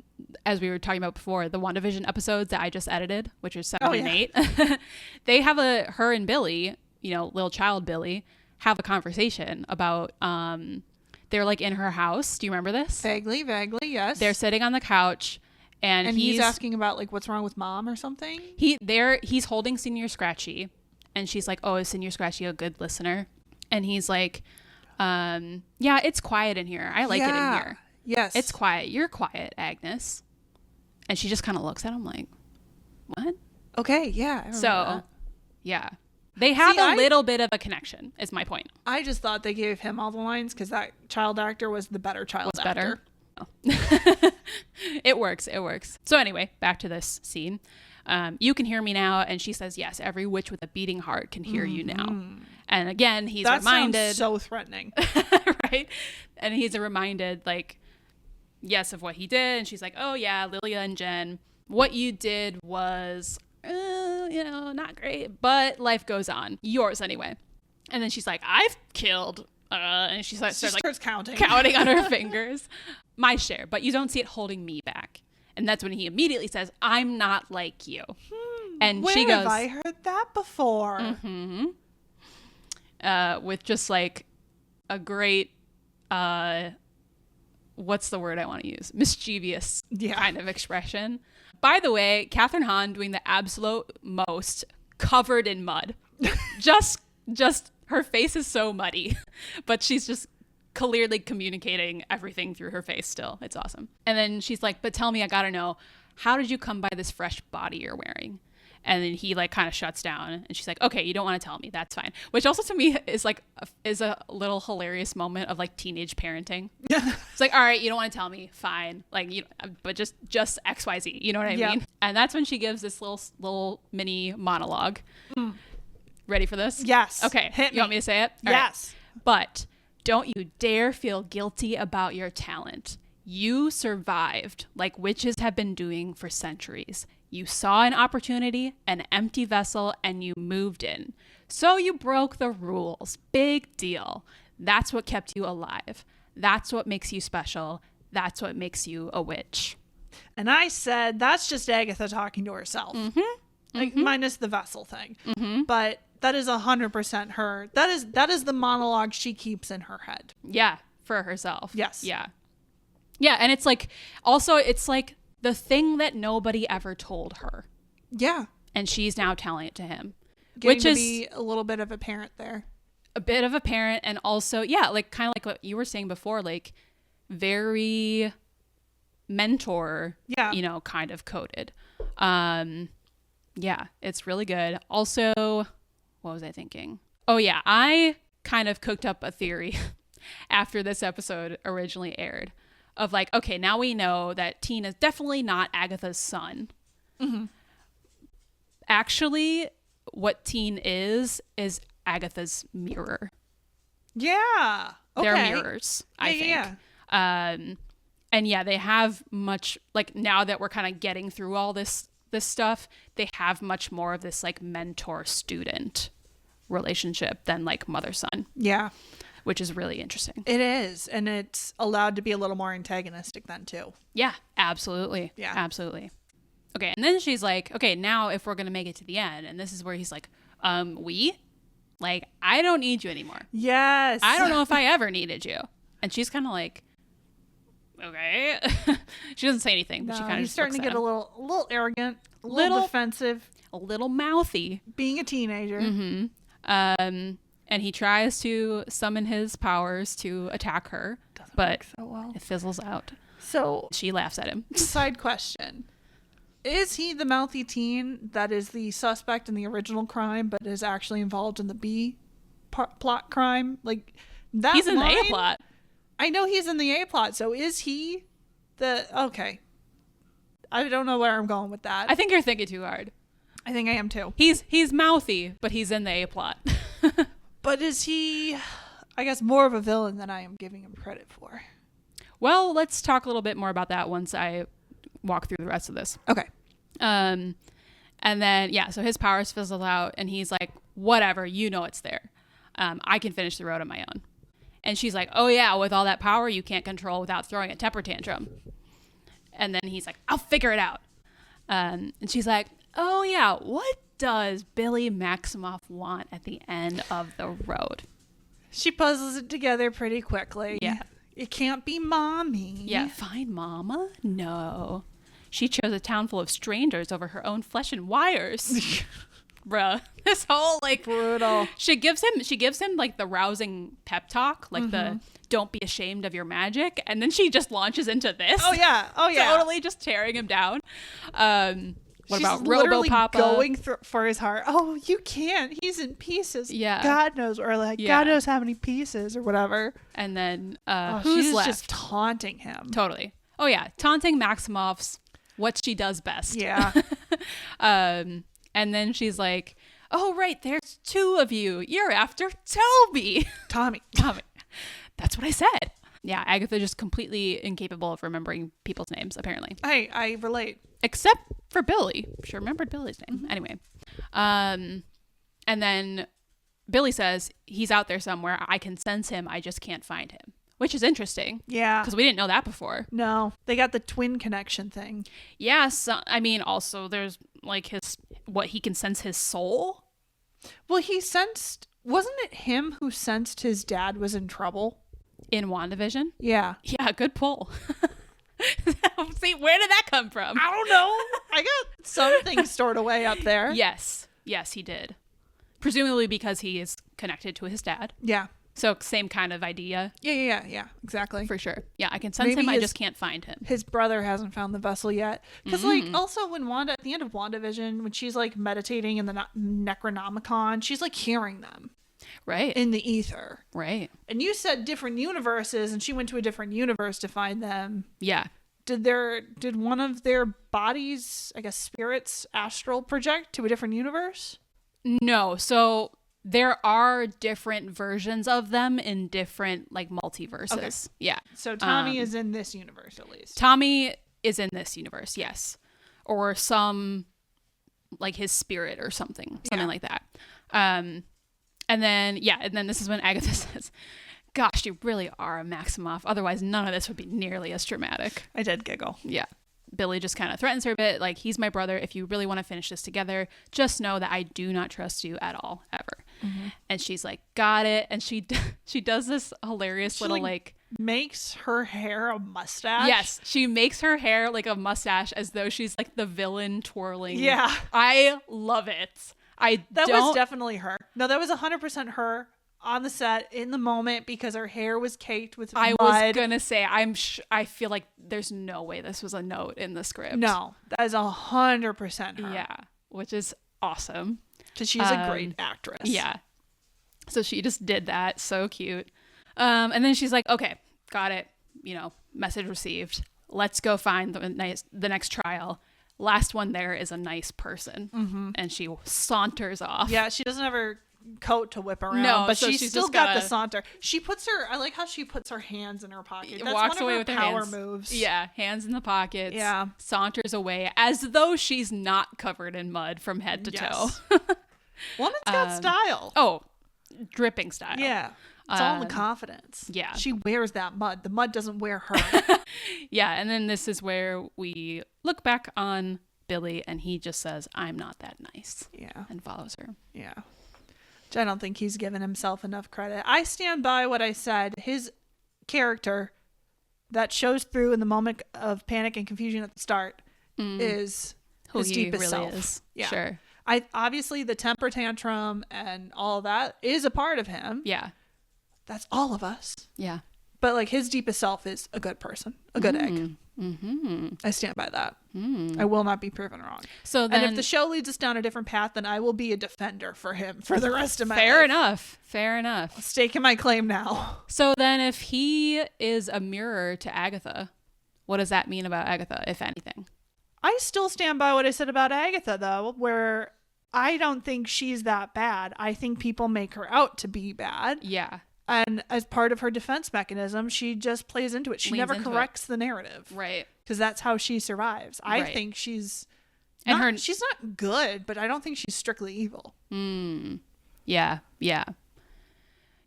as we were talking about before, the WandaVision episodes that I just edited, which is 7 and 8, they have her and Billy, little child Billy, have a conversation about, they're like in her house. Do you remember this? Vaguely, yes. They're sitting on the couch and he's asking about like what's wrong with mom or something. He's holding Senior Scratchy and she's like, "Oh, is Senior Scratchy a good listener?" And he's like, "Yeah, it's quiet in here. I like it in here." Yes. It's quiet. You're quiet, Agnes. And she just kind of looks at him like, "What?" Okay, yeah. I remember that. Yeah. They have a little bit of a connection, is my point. I just thought they gave him all the lines because that child actor was the better child actor. Better. It works. So anyway, back to this scene. "You can hear me now." And she says, "Yes, every witch with a beating heart can hear you now." And again, he's reminded. That sounds so threatening. Right? And he's reminded, like, yes, of what he did. And she's like, "Oh, yeah, Lilia and Jen, what you did was, not great, but life goes on. Yours anyway." And then she's like, "I've killed," and she starts counting on her fingers. "My share, but you don't see it holding me back." And that's when he immediately says, "I'm not like you." And she goes, "Where have I heard that before?" With just like a great, what's the word I want to use? Mischievous kind of expression. By the way, Catherine Hahn doing the absolute most, covered in mud. just her face is so muddy, but she's just clearly communicating everything through her face still. It's awesome. And then she's like, "But tell me, I gotta know, how did you come by this fresh body you're wearing?" And then he like kind of shuts down and she's like, "Okay, you don't want to tell me. That's fine." Which also to me is like is a little hilarious moment of like teenage parenting. It's like, "All right, you don't want to tell me. Fine. Like, but just XYZ. You know what I mean?" And that's when she gives this little mini monologue. Ready for this? Yes. Okay. Hit me. You want me to say it? All yes. Right. "But don't you dare feel guilty about your talent. You survived like witches have been doing for centuries. You saw an opportunity, an empty vessel, and you moved in. So you broke the rules. Big deal. That's what kept you alive. That's what makes you special. That's what makes you a witch." And I said, that's just Agatha talking to herself. Like, minus the vessel thing. But that is 100% her. That is the monologue she keeps in her head. Yeah, for herself. Yes. Yeah. Yeah, and it's like, also, it's like the thing that nobody ever told her. Yeah. And she's now telling it to him. Getting which to is be a little bit of a parent there. A bit of a parent, and also, yeah, like kind of like what you were saying before, like very mentor, kind of coded. Yeah, it's really good. Also, what was I thinking? Oh yeah, I kind of cooked up a theory after this episode originally aired of like, okay, now we know that Teen is definitely not Agatha's son. Actually, what Teen is Agatha's mirror. Yeah. Okay. They're mirrors, I think. Yeah. And yeah, they have much, like, now that we're kind of getting through all this stuff, they have much more of this like mentor-student relationship than like mother-son. Yeah. Which is really interesting. It is. And it's allowed to be a little more antagonistic then too. Yeah, absolutely. Yeah. Absolutely. Okay, and then she's like, okay, now if we're going to make it to the end, and this is where he's like, like, I don't need you anymore. Yes. I don't know if I ever needed you. And she's kind of like, okay. She doesn't say anything, but she kind of he's starting to get a little arrogant, a little defensive, a little mouthy, being a teenager. Mm-hmm. And he tries to summon his powers to attack her, but so well. It fizzles out. So she laughs at him. Side question. Is he the mouthy teen that is the suspect in the original crime, but is actually involved in the B plot crime? Like that. He's in the A plot. I know he's in the A plot. So is he the... Okay. I don't know where I'm going with that. I think you're thinking too hard. I think I am too. He's mouthy, but he's in the A plot. But is he, I guess, more of a villain than I am giving him credit for? Well, let's talk a little bit more about that once I walk through the rest of this. Okay. And then, so his powers fizzle out, and he's like, whatever, it's there. I can finish the road on my own. And she's like, oh yeah, with all that power you can't control without throwing a temper tantrum. And then he's like, I'll figure it out. And she's like, oh yeah, what does Billy Maximoff want at the end of the road? She puzzles it together pretty quickly. Yeah. It can't be mommy. Yeah, find mama? No. She chose a town full of strangers over her own flesh and wires. Bruh. This whole brutal. She gives him like the rousing pep talk, like the don't be ashamed of your magic, and then she just launches into this. Oh yeah. Totally just tearing him down. What She's about literally Robo-Papa? going for his heart. Oh, you can't. He's in pieces. Yeah. God knows, or God knows how many pieces or whatever. And then she's who's left? Just taunting him. Totally. Oh yeah, taunting Maximoff's what she does best. Yeah. And then she's like, oh, right, there's two of you. You're after Toby. Tommy. That's what I said. Yeah, Agatha just completely incapable of remembering people's names, apparently. I relate. Except for Billy. She remembered Billy's name. Anyway. And then Billy says, he's out there somewhere. I can sense him. I just can't find him. Which is interesting. Yeah. Because we didn't know that before. No. They got the twin connection thing. Yeah. So, I mean, also there's like he can sense his soul. Well, wasn't it him who sensed his dad was in trouble? In WandaVision? Yeah. Yeah, good pull. See, where did that come from? I don't know. I got something stored away up there. Yes, he did. Presumably because he is connected to his dad. Yeah. So same kind of idea. Yeah, exactly. For sure. Yeah, I can sense him, I just can't find him. His brother hasn't found the vessel yet. Because, also when Wanda, at the end of WandaVision, when she's, meditating in the Necronomicon, she's, hearing them. Right. In the ether. Right. And you said different universes, and she went to a different universe to find them. Yeah. Did one of their bodies, I guess spirits, astral project to a different universe? No. So there are different versions of them in different multiverses. Okay. Yeah. So Tommy is in this universe at least. Tommy is in this universe, yes. Or some his spirit or something like that. And then this is when Agatha says, gosh, you really are a Maximoff. Otherwise, none of this would be nearly as dramatic. I did giggle. Yeah. Billy just kind of threatens her a bit. He's my brother. If you really want to finish this together, just know that I do not trust you at all, ever. Mm-hmm. And she's like, got it. And she does this hilarious little makes her hair a mustache. Yes. She makes her hair like a mustache as though she's the villain twirling. Yeah. I love it. That was definitely her. No, that was 100% her on the set in the moment because her hair was caked with mud. I was gonna say I feel like there's no way this was a note in the script. No, that is 100% her. Yeah, which is awesome because she's a great actress. Yeah, so she just did that. So cute. And then she's like, okay, got it. Message received. Let's go find the next trial. Last one there is a nice person. And she saunters off. Yeah, she doesn't have her coat to whip around, no, but so she's still got the saunter. I like how she puts her hands in her pocket. That's walks one away of with her her power hands. moves. Yeah, hands in the pockets. Yeah. Saunters away as though she's not covered in mud from head to toe. Woman's got style. Oh, dripping style. Yeah. It's all in the confidence. Yeah. She wears that mud. The mud doesn't wear her. Yeah, and then this is where we look back on Billy and he just says, I'm not that nice. Yeah. And follows her. Yeah. Which I don't think he's given himself enough credit. I stand by what I said. His character that shows through in the moment of panic and confusion at the start is Who his he deepest really self. is. Yeah. Sure. Obviously the temper tantrum and all that is a part of him. Yeah. That's all of us. Yeah. But like his deepest self is a good person, a good egg. Mm-hmm. I stand by that. I will not be proven wrong. So then, and if the show leads us down a different path, then I will be a defender for him for the rest of my fair life. enough. Fair enough. Staking my claim now. So then if he is a mirror to Agatha, what does that mean about Agatha, if anything? I still stand by what I said about Agatha, though, where I don't think she's that bad. I think people make her out to be bad. Yeah. And as part of her defense mechanism, she just plays into it. She never corrects the narrative. Right. Because that's how she survives. I Right. think she's she's not good, but I don't think she's strictly evil. Yeah. Yeah.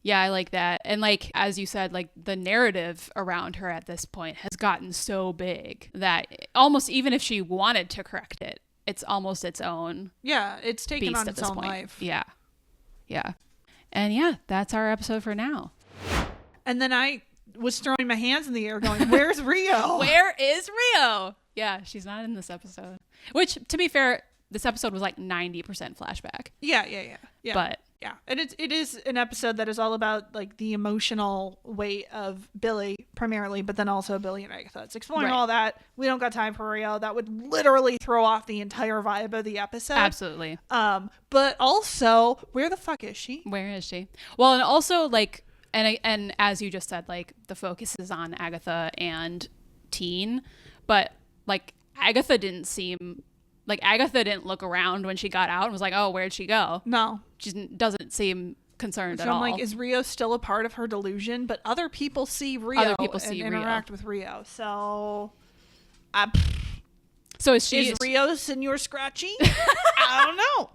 Yeah, I like that. And like, as you said, like the narrative around her at this point has gotten so big that almost even if she wanted to correct it, it's almost its own Yeah, it's taken beast on at its this own point. life. Yeah. Yeah. And yeah, that's our episode for now. And then I was throwing my hands in the air going, where's Rio? Where is Rio? Yeah, she's not in this episode. Which, to be fair, this episode was like 90% flashback. Yeah. But yeah, and it is an episode that is all about like the emotional weight of Billy primarily, but then also Billy and Agatha. It's exploring all that. We don't got time for Rio. That would literally throw off the entire vibe of the episode. absolutely. But also, where the fuck is she? Where is she? Well, and also like, and as you just said, like the focus is on Agatha and Teen, but like Agatha didn't look around when she got out and was like, oh, where'd she go? No. She doesn't seem concerned at So I'm all. like, is Rio still a part of her delusion? But other people see Rio and interact with Rio. So, so is she? Is Rio Senor Scratchy? I don't know.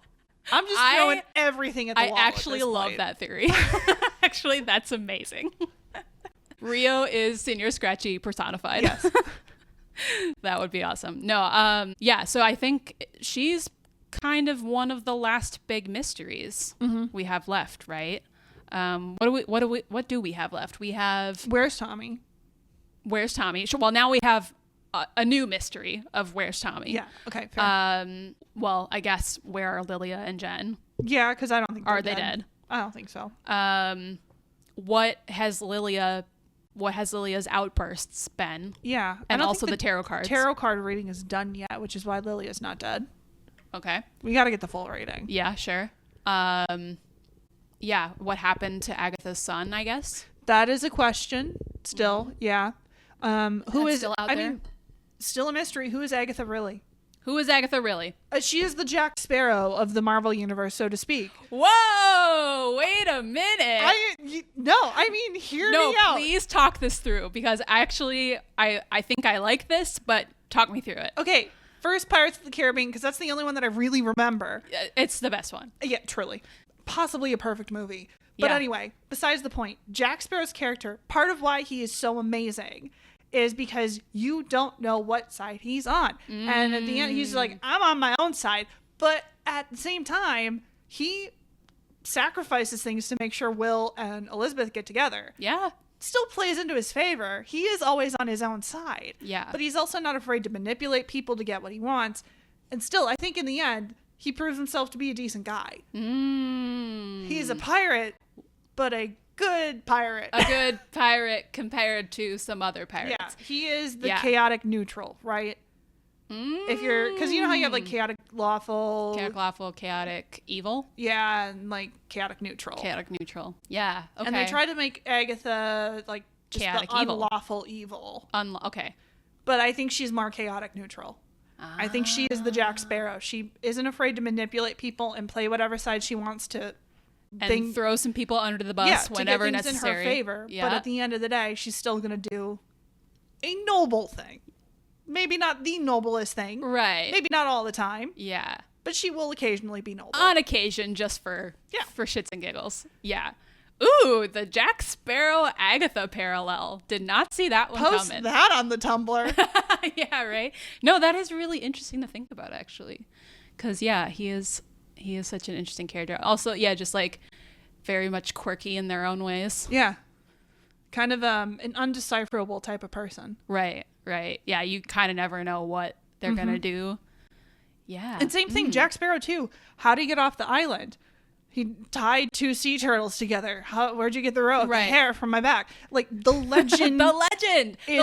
I'm just throwing everything at the wall. I actually love that theory. Actually, that's amazing. Rio is Senor Scratchy personified. Yes. That would be awesome. No, yeah, so I think she's kind of one of the last big mysteries we have left, right? What do we have left? We have Where's Tommy? Where's Tommy? Well, now we have a new mystery of Where's Tommy. Yeah. Okay. Fair. Well, I guess where are Lilia and Jen? Yeah, because I don't think Are they dead? I don't think so. What has Lilia's outbursts been? Yeah. And also the tarot cards. Tarot card reading is done yet, which is why Lilia's not dead. Okay. We got to get the full reading. Yeah, sure. Yeah, what happened to Agatha's son, I guess? That is a question still. Yeah. Who is still out there? I mean, still a mystery. Who is Agatha really? Who is Agatha really? She is the Jack Sparrow of the Marvel universe, so to speak. Whoa! Wait a minute. Hear me out. Please talk this through because I think I like this, but talk me through it. Okay, first Pirates of the Caribbean, because that's the only one that I really remember. It's the best one. Yeah, truly. Possibly a perfect movie. But anyway, besides the point, Jack Sparrow's character, part of why he is so amazing is because you don't know what side he's on. And at the end, he's like, I'm on my own side. But at the same time, he sacrifices things to make sure Will and Elizabeth get together. Yeah. Still plays into his favor. He is always on his own side. Yeah. But he's also not afraid to manipulate people to get what he wants. And still, I think in the end, he proves himself to be a decent guy. He's a pirate, but a good pirate. A good pirate compared to some other pirates. Yeah, he is the chaotic neutral, right? If you're, because you know how you have like chaotic lawful, chaotic evil. Yeah, and like chaotic neutral. Chaotic neutral. Yeah. Okay. And they try to make Agatha like just chaotic the evil. unlawful evil. Okay. But I think she's more chaotic neutral. I think she is the Jack Sparrow. She isn't afraid to manipulate people and play whatever side she wants to. And throw some people under the bus whenever to get things necessary. in her favor. Yeah. But at the end of the day, she's still going to do a noble thing. Maybe not the noblest thing. Right. Maybe not all the time. Yeah. But she will occasionally be noble. On occasion, just for shits and giggles. Yeah. Ooh, the Jack Sparrow Agatha parallel. Did not see that one Post coming. that on the Tumblr. Yeah, right? No, that is really interesting to think about, actually. Because, yeah, he is such an interesting character. Also, yeah, just like very much quirky in their own ways. Yeah. kind of an undecipherable type of person. Right. Yeah, you kind of never know what they're going to do. Yeah. And same thing, Jack Sparrow too. How did he get off the island? He tied 2 sea turtles together. Where'd you get the rope? Right. The hair from my back. Like, the legend. The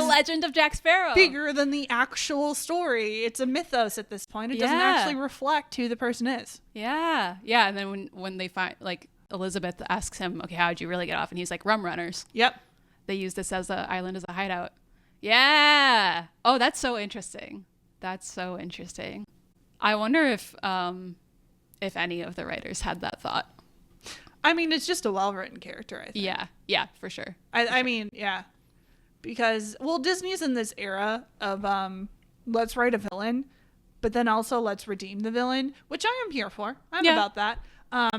legend of Jack Sparrow. Bigger than the actual story. It's a mythos at this point. It doesn't actually reflect who the person is. Yeah. Yeah. And then when they find, like, Elizabeth asks him, okay, how'd you really get off? And he's like, rum runners. Yep. They use this as the island as a hideout. Yeah. Oh, that's so interesting. I wonder if any of the writers had that thought. I mean, it's just a well-written character, I think. Yeah, for sure. I mean, yeah. Because, well, Disney's in this era of let's write a villain, but then also let's redeem the villain, which I am here for. I'm about that.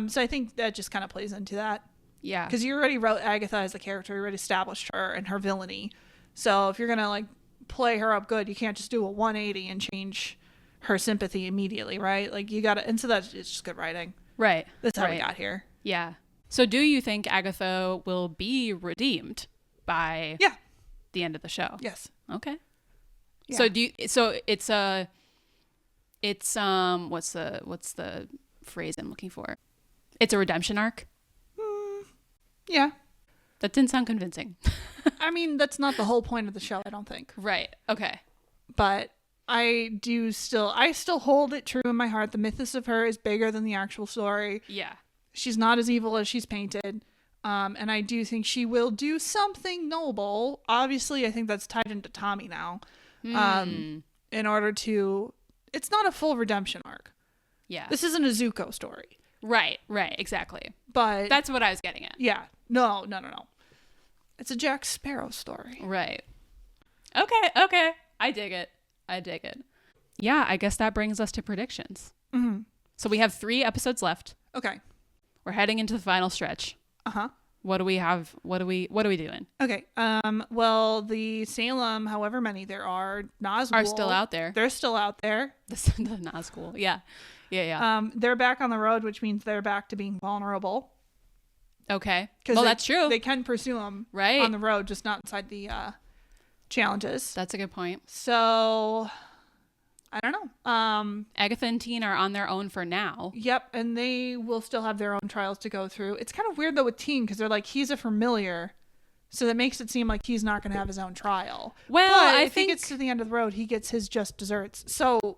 So I think that just kind of plays into that. Yeah. Because you already wrote Agatha as a character. You already established her and her villainy. So if you're going to, like, play her up good, you can't just do a 180 and change her sympathy immediately, right? Like, you gotta, and so that's, it's just good writing. Right. That's how we got here. Yeah. So do you think Agatha will be redeemed by the end of the show? Yes. Okay. Yeah. So it's what's the phrase I'm looking for? It's a redemption arc? Yeah. That didn't sound convincing. I mean, that's not the whole point of the show, I don't think. Right. Okay. But I still hold it true in my heart. The mythos of her is bigger than the actual story. Yeah. She's not as evil as she's painted. And I do think she will do something noble. Obviously, I think that's tied into Tommy now. In order to, it's not a full redemption arc. Yeah. This isn't a Zuko story. Right, exactly. But that's what I was getting at. Yeah. No. It's a Jack Sparrow story. Right. Okay. I dig it. Yeah, I guess that brings us to predictions. Mm-hmm. So we have 3 episodes left. Okay. We're heading into the final stretch. Uh-huh. What do we have? What are we doing? Okay. Well, the Salem, however many there are, Nazgul are still out there. They're still out there. The Nazgul. Yeah. They're back on the road, which means they're back to being vulnerable. Okay. Well, that's true. They can pursue them on the road, just not inside the challenges. That's a good point. So, I don't know. Agatha and Teen are on their own for now. Yep, and they will still have their own trials to go through. It's kind of weird, though, with Teen, because they're like, he's a familiar, so that makes it seem like he's not going to have his own trial. Well, but if he gets to the end of the road, he gets his just desserts. So...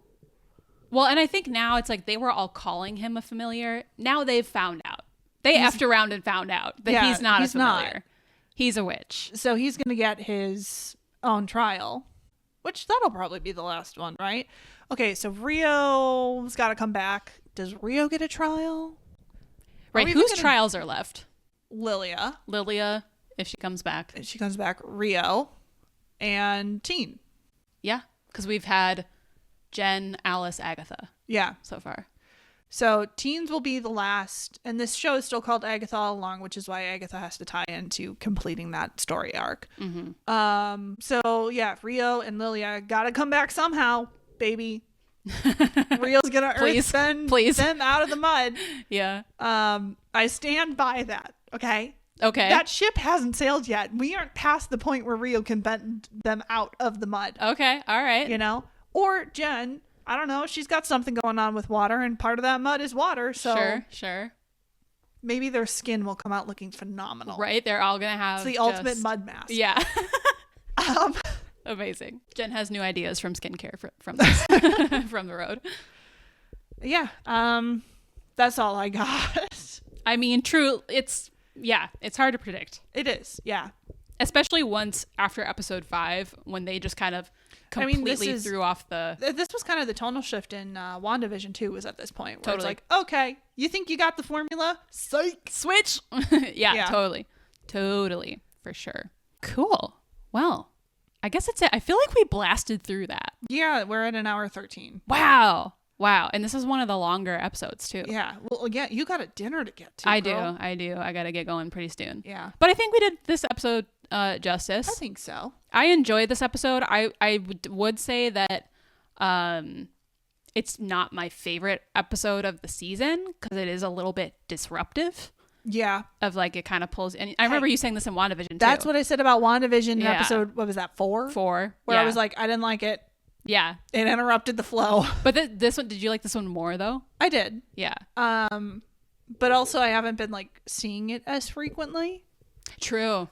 Well, and I think now it's like they were all calling him a familiar. Now they've found out. They effed around and found out that he's not a familiar. Not. He's a witch. So he's going to get his own trial, which that'll probably be the last one, right? Okay, so Rio's got to come back. Does Rio get a trial? Right, whose trials are left? Lilia, if she comes back. If she comes back, Rio, and Teen. Yeah, because we've had Jen, Alice, Agatha. Yeah. So far. So Teens will be the last, and this show is still called Agatha All Along, which is why Agatha has to tie into completing that story arc. Mm-hmm. So yeah, Rio and Lilia gotta come back somehow, baby. Rio's gonna earthbend them out of the mud. Yeah. I stand by that. Okay. That ship hasn't sailed yet. We aren't past the point where Rio can bend them out of the mud. Okay. All right. You know? Or Jen, I don't know. She's got something going on with water, and part of that mud is water. So sure. Maybe their skin will come out looking phenomenal. Right? They're all gonna have it's the ultimate mud mask. Yeah. Amazing. Jen has new ideas from skincare from this from the road. Yeah. That's all I got. I mean, true. It's hard to predict. It is. Yeah. Especially once after episode 5, when they just kind of completely threw off the... This was kind of the tonal shift in WandaVision too, was at this point. Where Totally. It's like, okay, you think you got the formula? Psych! Switch! yeah, totally. Totally. For sure. Cool. Well, I guess that's it. I feel like we blasted through that. Yeah, we're at an hour 13. Wow. And this is one of the longer episodes too. Yeah. Well, yeah, you got a dinner to get to, I girl. do. I got to get going pretty soon. Yeah. But I think we did this episode justice. I think so. I enjoyed this episode. I would say that it's not my favorite episode of the season because it is a little bit disruptive. Yeah. Of like, it kind of pulls. And I remember you saying this in WandaVision too. That's what I said about WandaVision in episode, what was that, 4? 4. Where I was like, I didn't like it. Yeah. It interrupted the flow. But this one, did you like this one more though? I did. Yeah. But also I haven't been like seeing it as frequently. True.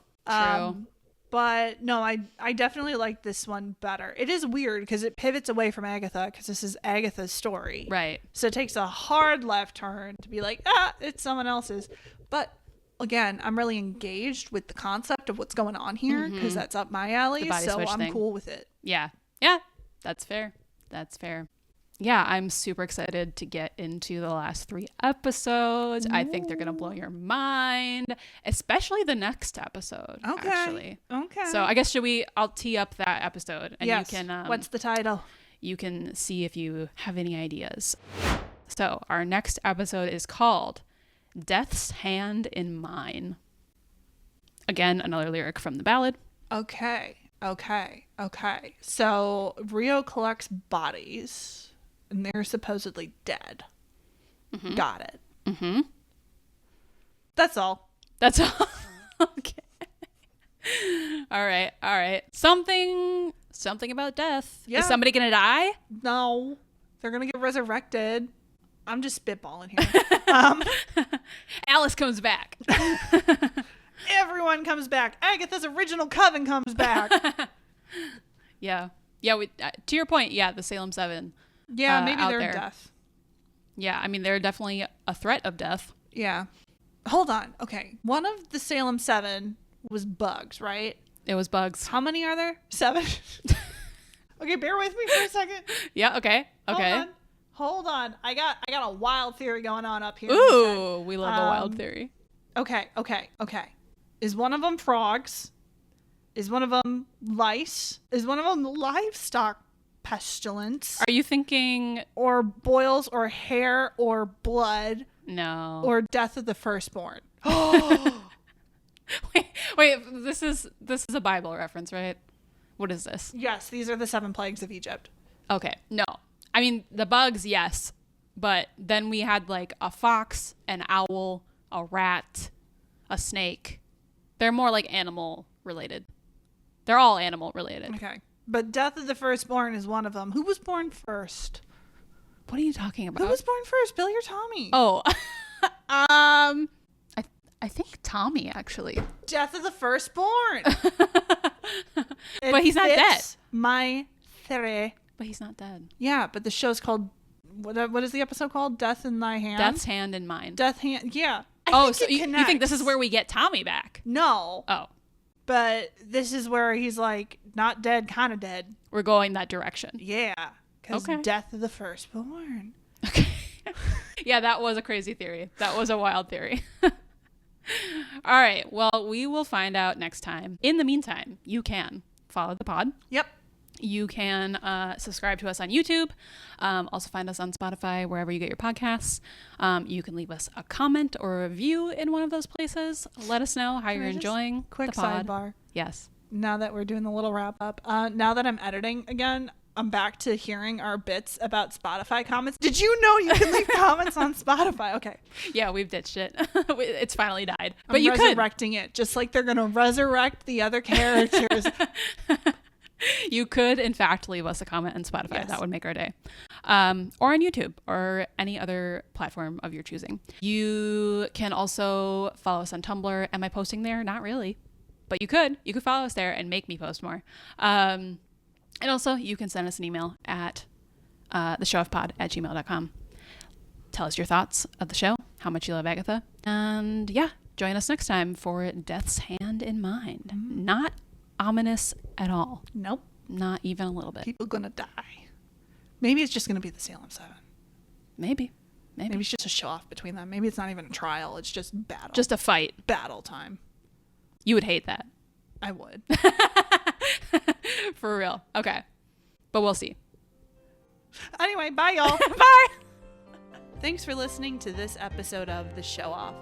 But no, I definitely like this one better. It is weird because it pivots away from Agatha because this is Agatha's story. Right. So it takes a hard left turn to be like, it's someone else's. But again, I'm really engaged with the concept of what's going on here because that's up my alley. So I'm cool with it. Yeah. Yeah. That's fair. Yeah, I'm super excited to get into the last 3 episodes. Ooh. I think they're going to blow your mind, especially the next episode. Okay. Actually. Okay. So I guess I'll tee up that episode. And yes. You can, what's the title? You can see if you have any ideas. So our next episode is called Death's Hand in Mine. Again, another lyric from the ballad. Okay. So Rio collects bodies. And they're supposedly dead. Mm-hmm. Got it. Mm-hmm. That's all. Okay. All right. Something about death. Yeah. Is somebody going to die? No. They're going to get resurrected. I'm just spitballing here. Alice comes back. Everyone comes back. Agatha's original coven comes back. Yeah. Yeah. To your point, the Salem 7. Yeah, maybe they're death. Yeah, I mean, they're definitely a threat of death. Yeah. Hold on. Okay. One of the Salem 7 was bugs, right? It was bugs. How many are there? 7? Okay, bear with me for a second. Yeah, okay. Hold on. I got a wild theory going on up here. Ooh, we love a wild theory. Okay. Is one of them frogs? Is one of them lice? Is one of them livestock pestilence? Are you thinking or boils or hair or blood? No. Or death of the firstborn? wait, this is a Bible reference, right? What is this? Yes, these are the 7 plagues of Egypt. Okay. No. I mean, the bugs, yes, but then we had like a fox, an owl, a rat, a snake. They're more like animal related. They're all animal related. Okay. But death of the firstborn is one of them. Who was born first? What are you talking about? Who was born first, Billy or Tommy? Oh, I think Tommy, actually. Death of the firstborn. But he's not dead. My theory. But he's not dead. Yeah, but the show's called, what is the episode called? Death in Thy Hand? Death's Hand in Mine. Death Hand, yeah. So you think this is where we get Tommy back? No. Oh. But this is where he's like, not dead, kind of dead. We're going that direction. Yeah. Because death of the firstborn. Okay. Yeah, that was a crazy theory. That was a wild theory. All right. Well, we will find out next time. In the meantime, you can follow the pod. Yep. You can subscribe to us on YouTube. Also find us on Spotify, wherever you get your podcasts. You can leave us a comment or a review in one of those places. Let us know how you're enjoying quick the pod. Sidebar. Yes. Now that we're doing the little wrap up, now that I'm editing again, I'm back to hearing our bits about Spotify comments. Did you know you can leave comments on Spotify? Okay. Yeah, we've ditched it. It's finally died. But I'm resurrecting it, just like they're going to resurrect the other characters. You could, in fact, leave us a comment on Spotify. Yes. That would make our day. Or on YouTube or any other platform of your choosing. You can also follow us on Tumblr. Am I posting there? Not really. But you could. You could follow us there and make me post more. And also, you can send us an email at theshowofpod@gmail.com. Tell us your thoughts of the show, how much you love Agatha. And yeah, join us next time for Death's Hand in Mind. Mm-hmm. Not ominous at all. Nope. Not even a little bit. People gonna die. Maybe it's just gonna be the Salem 7. Maybe it's just a show off between them. Maybe it's not even a trial. It's just battle. Just a fight. Battle time. You would hate that. I would. For real. Okay. But we'll see. Anyway, bye y'all. Bye. Thanks for listening to this episode of The Show Off.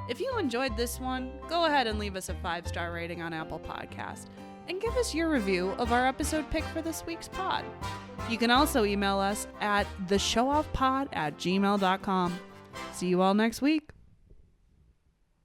If you enjoyed this one, go ahead and leave us a 5-star rating on Apple Podcast and give us your review of our episode pick for this week's pod. You can also email us at theshowoffpod@gmail.com. See you all next week.